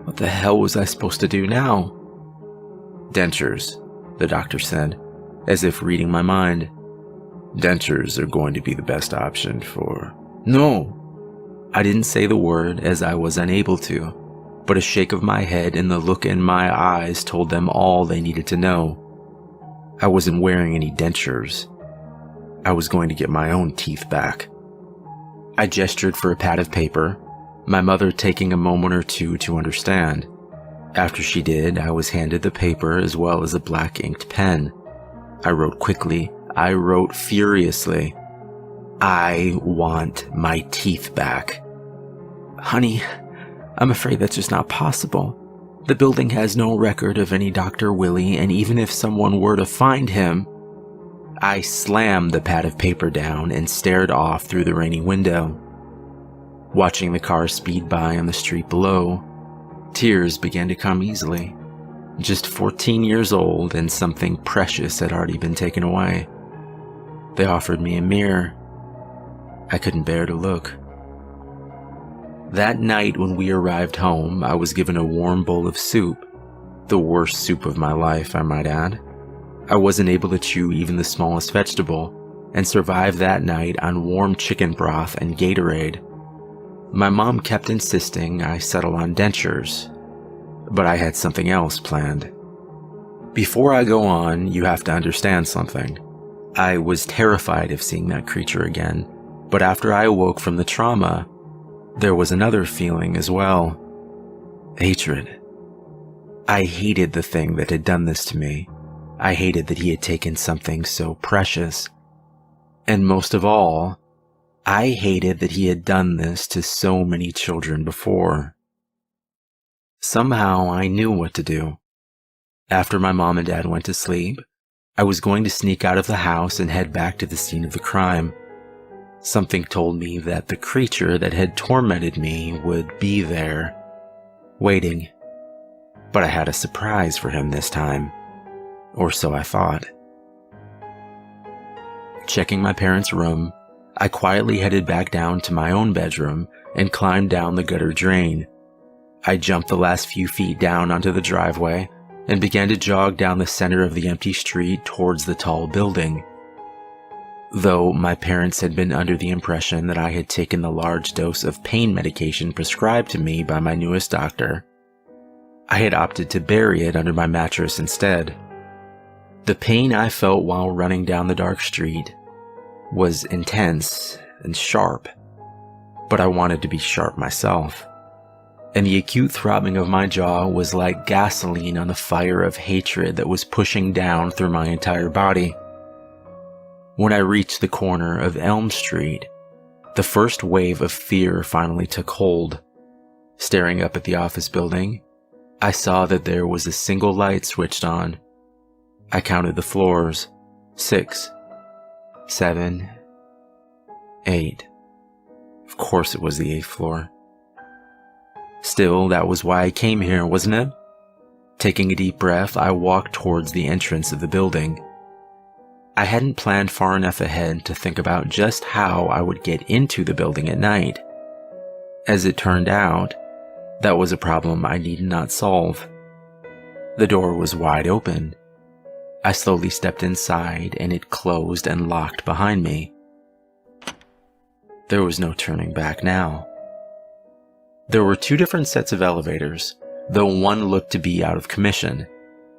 What the hell was I supposed to do now? Dentures, the doctor said, as if reading my mind. Dentures are going to be the best option for... No! I didn't say the word as I was unable to, but a shake of my head and the look in my eyes told them all they needed to know. I wasn't wearing any dentures. I was going to get my own teeth back. I gestured for a pad of paper, my mother taking a moment or two to understand. After she did, I was handed the paper as well as a black inked pen. I wrote quickly. I wrote furiously. I want my teeth back. Honey, I'm afraid that's just not possible. The building has no record of any Dr. Willie, and even if someone were to find him... I slammed the pad of paper down and stared off through the rainy window. Watching the car speed by on the street below, tears began to come easily. Just 14 years old and something precious had already been taken away. They offered me a mirror. I couldn't bear to look. That night when we arrived home, I was given a warm bowl of soup. The worst soup of my life, I might add. I wasn't able to chew even the smallest vegetable, and survived that night on warm chicken broth and Gatorade. My mom kept insisting I settle on dentures, but I had something else planned. Before I go on, you have to understand something. I was terrified of seeing that creature again, but after I awoke from the trauma, there was another feeling as well. Hatred. I hated the thing that had done this to me. I hated that he had taken something so precious. And most of all, I hated that he had done this to so many children before. Somehow I knew what to do. After my mom and dad went to sleep, I was going to sneak out of the house and head back to the scene of the crime. Something told me that the creature that had tormented me would be there, waiting. But I had a surprise for him this time. Or so I thought. Checking my parents' room, I quietly headed back down to my own bedroom and climbed down the gutter drain. I jumped the last few feet down onto the driveway and began to jog down the center of the empty street towards the tall building. Though my parents had been under the impression that I had taken the large dose of pain medication prescribed to me by my newest doctor, I had opted to bury it under my mattress instead. The pain I felt while running down the dark street was intense and sharp, but I wanted to be sharp myself. And the acute throbbing of my jaw was like gasoline on the fire of hatred that was pushing down through my entire body. When I reached the corner of Elm Street, the first wave of fear finally took hold. Staring up at the office building, I saw that there was a single light switched on. I counted the floors. 6, 7, 8. Of course it was the 8th floor. Still, that was why I came here, wasn't it? Taking a deep breath, I walked towards the entrance of the building. I hadn't planned far enough ahead to think about just how I would get into the building at night. As it turned out, that was a problem I need not solve. The door was wide open. I slowly stepped inside and it closed and locked behind me. There was no turning back now. There were 2 different sets of elevators, though one looked to be out of commission.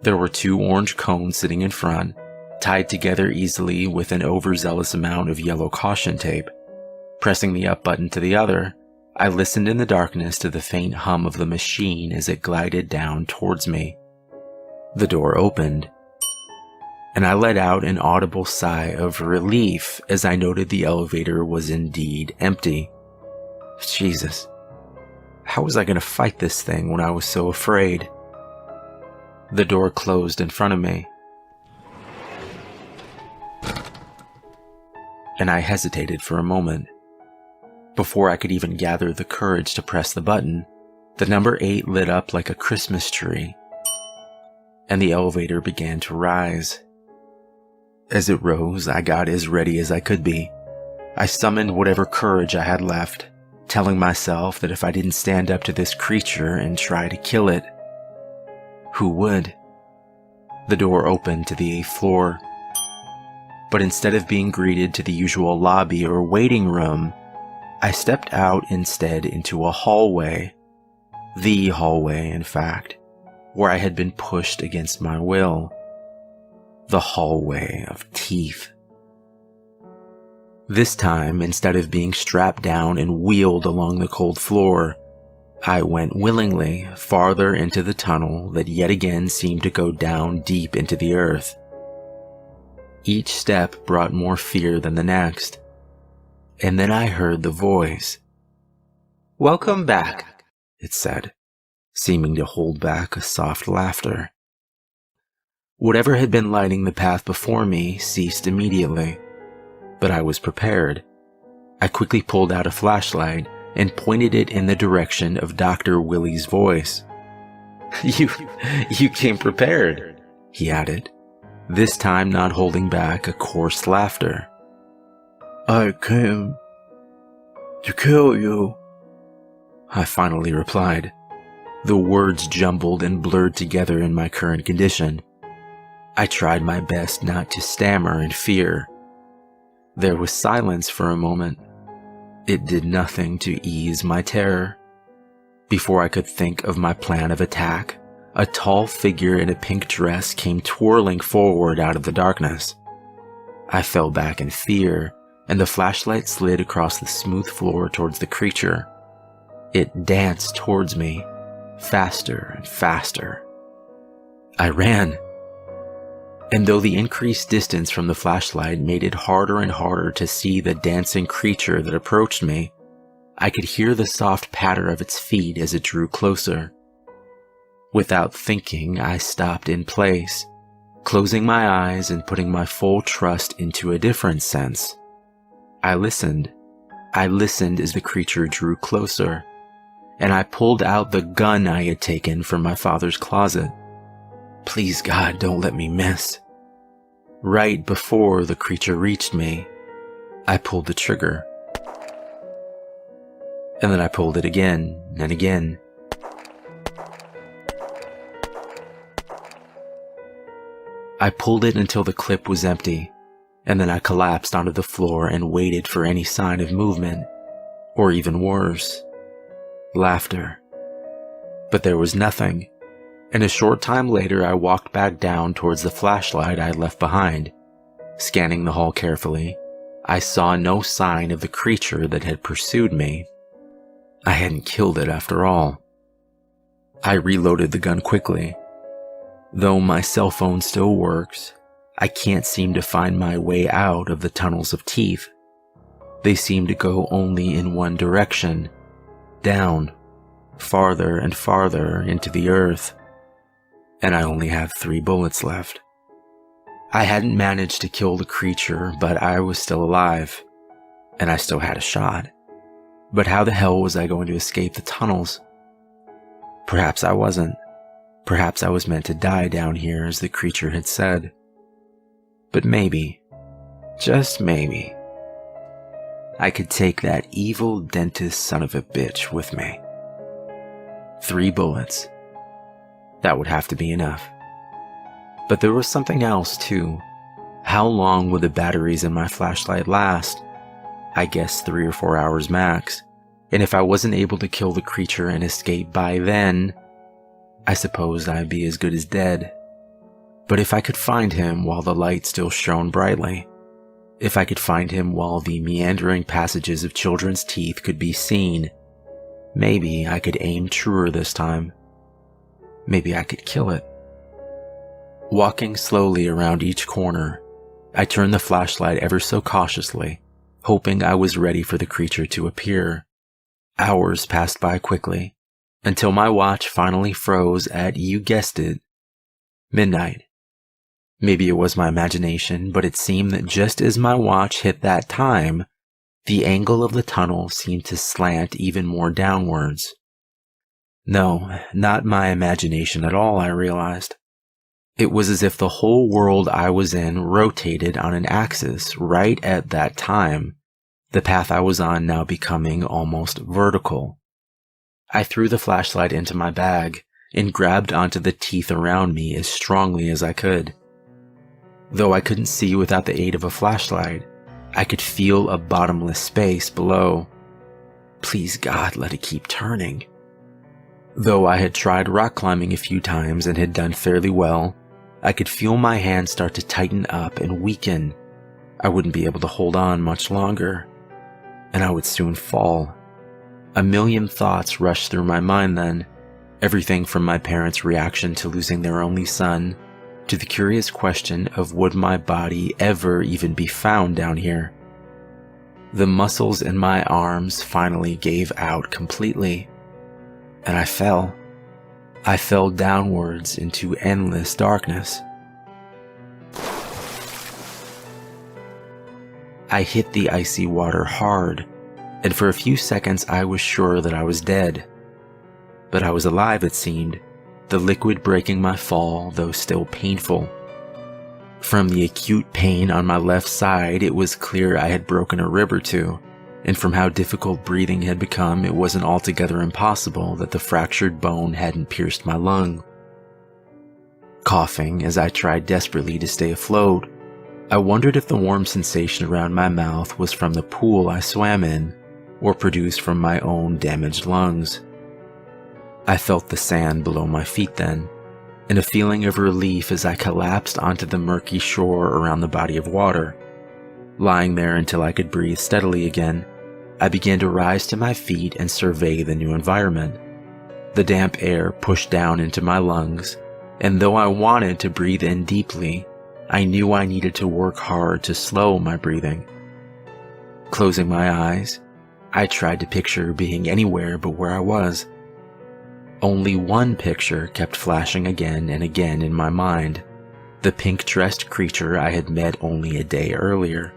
There were 2 orange cones sitting in front, tied together easily with an overzealous amount of yellow caution tape. Pressing the up button to the other, I listened in the darkness to the faint hum of the machine as it glided down towards me. The door opened, and I let out an audible sigh of relief as I noted the elevator was indeed empty. Jesus, how was I going to fight this thing when I was so afraid? The door closed in front of me, and I hesitated for a moment. Before I could even gather the courage to press the button, The number 8 lit up like a Christmas tree, and the elevator began to rise. As it rose, I got as ready as I could be. I summoned whatever courage I had left, telling myself that if I didn't stand up to this creature and try to kill it, who would? The door opened to the 8th floor, but instead of being greeted to the usual lobby or waiting room, I stepped out instead into a hallway. The hallway, in fact, where I had been pushed against my will. The hallway of teeth. This time, instead of being strapped down and wheeled along the cold floor, I went willingly farther into the tunnel that yet again seemed to go down deep into the earth. Each step brought more fear than the next. And then I heard the voice. "Welcome back," it said, seeming to hold back a soft laughter. Whatever had been lighting the path before me ceased immediately, but I was prepared. I quickly pulled out a flashlight and pointed it in the direction of Dr. Willie's voice. You came prepared," he added, this time not holding back a coarse laughter. "I came to kill you," I finally replied, the words jumbled and blurred together in my current condition. I tried my best not to stammer in fear. There was silence for a moment. It did nothing to ease my terror. Before I could think of my plan of attack, a tall figure in a pink dress came twirling forward out of the darkness. I fell back in fear, and the flashlight slid across the smooth floor towards the creature. It danced towards me, faster and faster. I ran. And though the increased distance from the flashlight made it harder and harder to see the dancing creature that approached me, I could hear the soft patter of its feet as it drew closer. Without thinking, I stopped in place, closing my eyes and putting my full trust into a different sense. I listened. I listened as the creature drew closer, and I pulled out the gun I had taken from my father's closet. Please God, don't let me miss. Right before the creature reached me, I pulled the trigger. And then I pulled it again and again. I pulled it until the clip was empty, and then I collapsed onto the floor and waited for any sign of movement, or even worse, laughter. But there was nothing. And a short time later, I walked back down towards the flashlight I had left behind. Scanning the hall carefully, I saw no sign of the creature that had pursued me. I hadn't killed it after all. I reloaded the gun quickly. Though my cell phone still works, I can't seem to find my way out of the tunnels of teeth. They seem to go only in one direction, down, farther and farther into the earth. And I only have 3 bullets left. I hadn't managed to kill the creature, but I was still alive, and I still had a shot. But how the hell was I going to escape the tunnels? Perhaps I wasn't. Perhaps I was meant to die down here, as the creature had said. But maybe, just maybe, I could take that evil dentist son of a bitch with me. 3 bullets. That would have to be enough. But there was something else, too. How long would the batteries in my flashlight last? I guess 3 or 4 hours max. And if I wasn't able to kill the creature and escape by then, I suppose I'd be as good as dead. But if I could find him while the light still shone brightly, if I could find him while the meandering passages of children's teeth could be seen, maybe I could aim truer this time. Maybe I could kill it. Walking slowly around each corner, I turned the flashlight ever so cautiously, hoping I was ready for the creature to appear. Hours passed by quickly, until my watch finally froze at, you guessed it, midnight. Maybe it was my imagination, but it seemed that just as my watch hit that time, the angle of the tunnel seemed to slant even more downwards. No, not my imagination at all, I realized. It was as if the whole world I was in rotated on an axis right at that time, the path I was on now becoming almost vertical. I threw the flashlight into my bag and grabbed onto the teeth around me as strongly as I could. Though I couldn't see without the aid of a flashlight, I could feel a bottomless space below. Please God, let it keep turning. Though I had tried rock climbing a few times and had done fairly well, I could feel my hands start to tighten up and weaken. I wouldn't be able to hold on much longer, and I would soon fall. A million thoughts rushed through my mind then, everything from my parents' reaction to losing their only son, to the curious question of would my body ever even be found down here. The muscles in my arms finally gave out completely, and I fell. I fell downwards into endless darkness. I hit the icy water hard, and for a few seconds I was sure that I was dead. But I was alive, it seemed, the liquid breaking my fall, though still painful. From the acute pain on my left side, it was clear I had broken a rib or two, and from how difficult breathing had become, it wasn't altogether impossible that the fractured bone hadn't pierced my lung. Coughing as I tried desperately to stay afloat, I wondered if the warm sensation around my mouth was from the pool I swam in, or produced from my own damaged lungs. I felt the sand below my feet then, and a feeling of relief as I collapsed onto the murky shore around the body of water. Lying there until I could breathe steadily again, I began to rise to my feet and survey the new environment. The damp air pushed down into my lungs, and though I wanted to breathe in deeply, I knew I needed to work hard to slow my breathing. Closing my eyes, I tried to picture being anywhere but where I was. Only one picture kept flashing again and again in my mind, the pink-dressed creature I had met only a day earlier.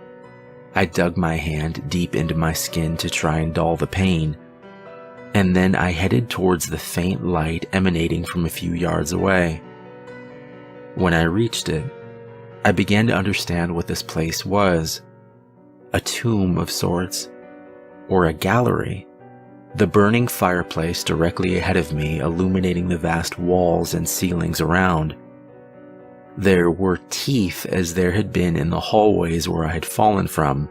I dug my hand deep into my skin to try and dull the pain, and then I headed towards the faint light emanating from a few yards away. When I reached it, I began to understand what this place was. A tomb of sorts, or a gallery. The burning fireplace directly ahead of me illuminating the vast walls and ceilings around. There were teeth as there had been in the hallways where I had fallen from,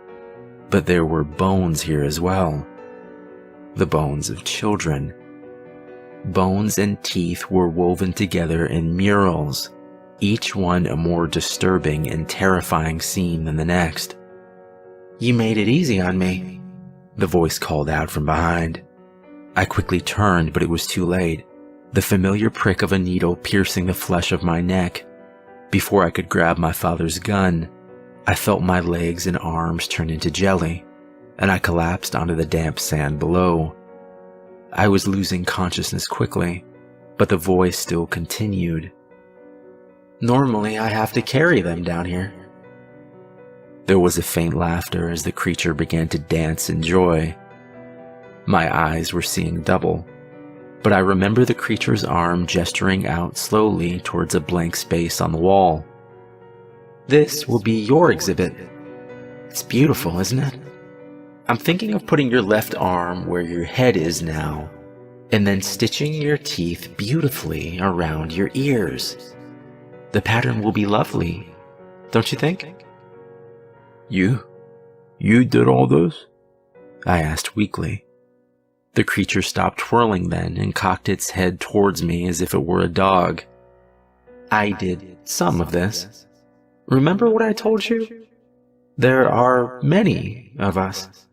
but there were bones here as well. The bones of children. Bones and teeth were woven together in murals, each one a more disturbing and terrifying scene than the next. "You made it easy on me," the voice called out from behind. I quickly turned, but it was too late, the familiar prick of a needle piercing the flesh of my neck. Before I could grab my father's gun, I felt my legs and arms turn into jelly, and I collapsed onto the damp sand below. I was losing consciousness quickly, but the voice still continued. "Normally I have to carry them down here." There was a faint laughter as the creature began to dance in joy. My eyes were seeing double, but I remember the creature's arm gesturing out slowly towards a blank space on the wall. "This will be your exhibit. It's beautiful, isn't it? I'm thinking of putting your left arm where your head is now, and then stitching your teeth beautifully around your ears. The pattern will be lovely, don't you think?" You did all this?" I asked weakly. The creature stopped twirling then and cocked its head towards me as if it were a dog. "I did some of this. Remember what I told you? There are many of us."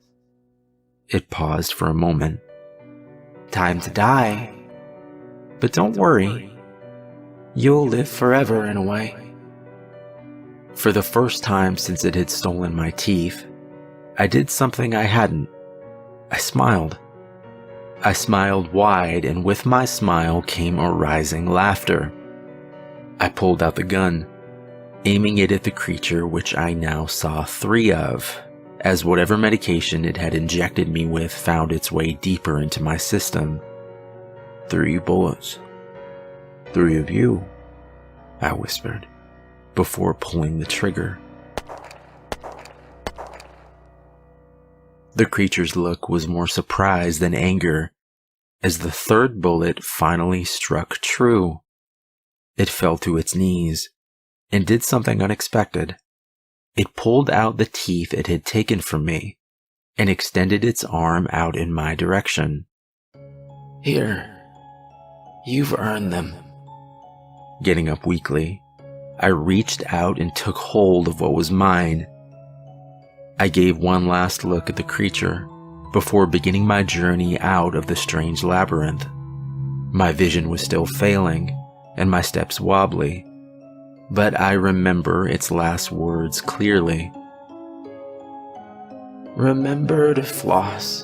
It paused for a moment. "Time to die. But don't worry. You'll live forever in a way." For the first time since it had stolen my teeth, I did something I hadn't. I smiled. I smiled wide, and with my smile came a rising laughter. I pulled out the gun, aiming it at the creature, which I now saw 3 of, as whatever medication it had injected me with found its way deeper into my system. 3 bullets. 3 of you, I whispered, before pulling the trigger. The creature's look was more surprise than anger as the 3rd bullet finally struck true. It fell to its knees and did something unexpected. It pulled out the teeth it had taken from me and extended its arm out in my direction. Here, you've earned them. Getting up weakly, I reached out and took hold of what was mine. I gave one last look at the creature before beginning my journey out of the strange labyrinth. My vision was still failing and my steps wobbly, but I remember its last words clearly. Remember to floss.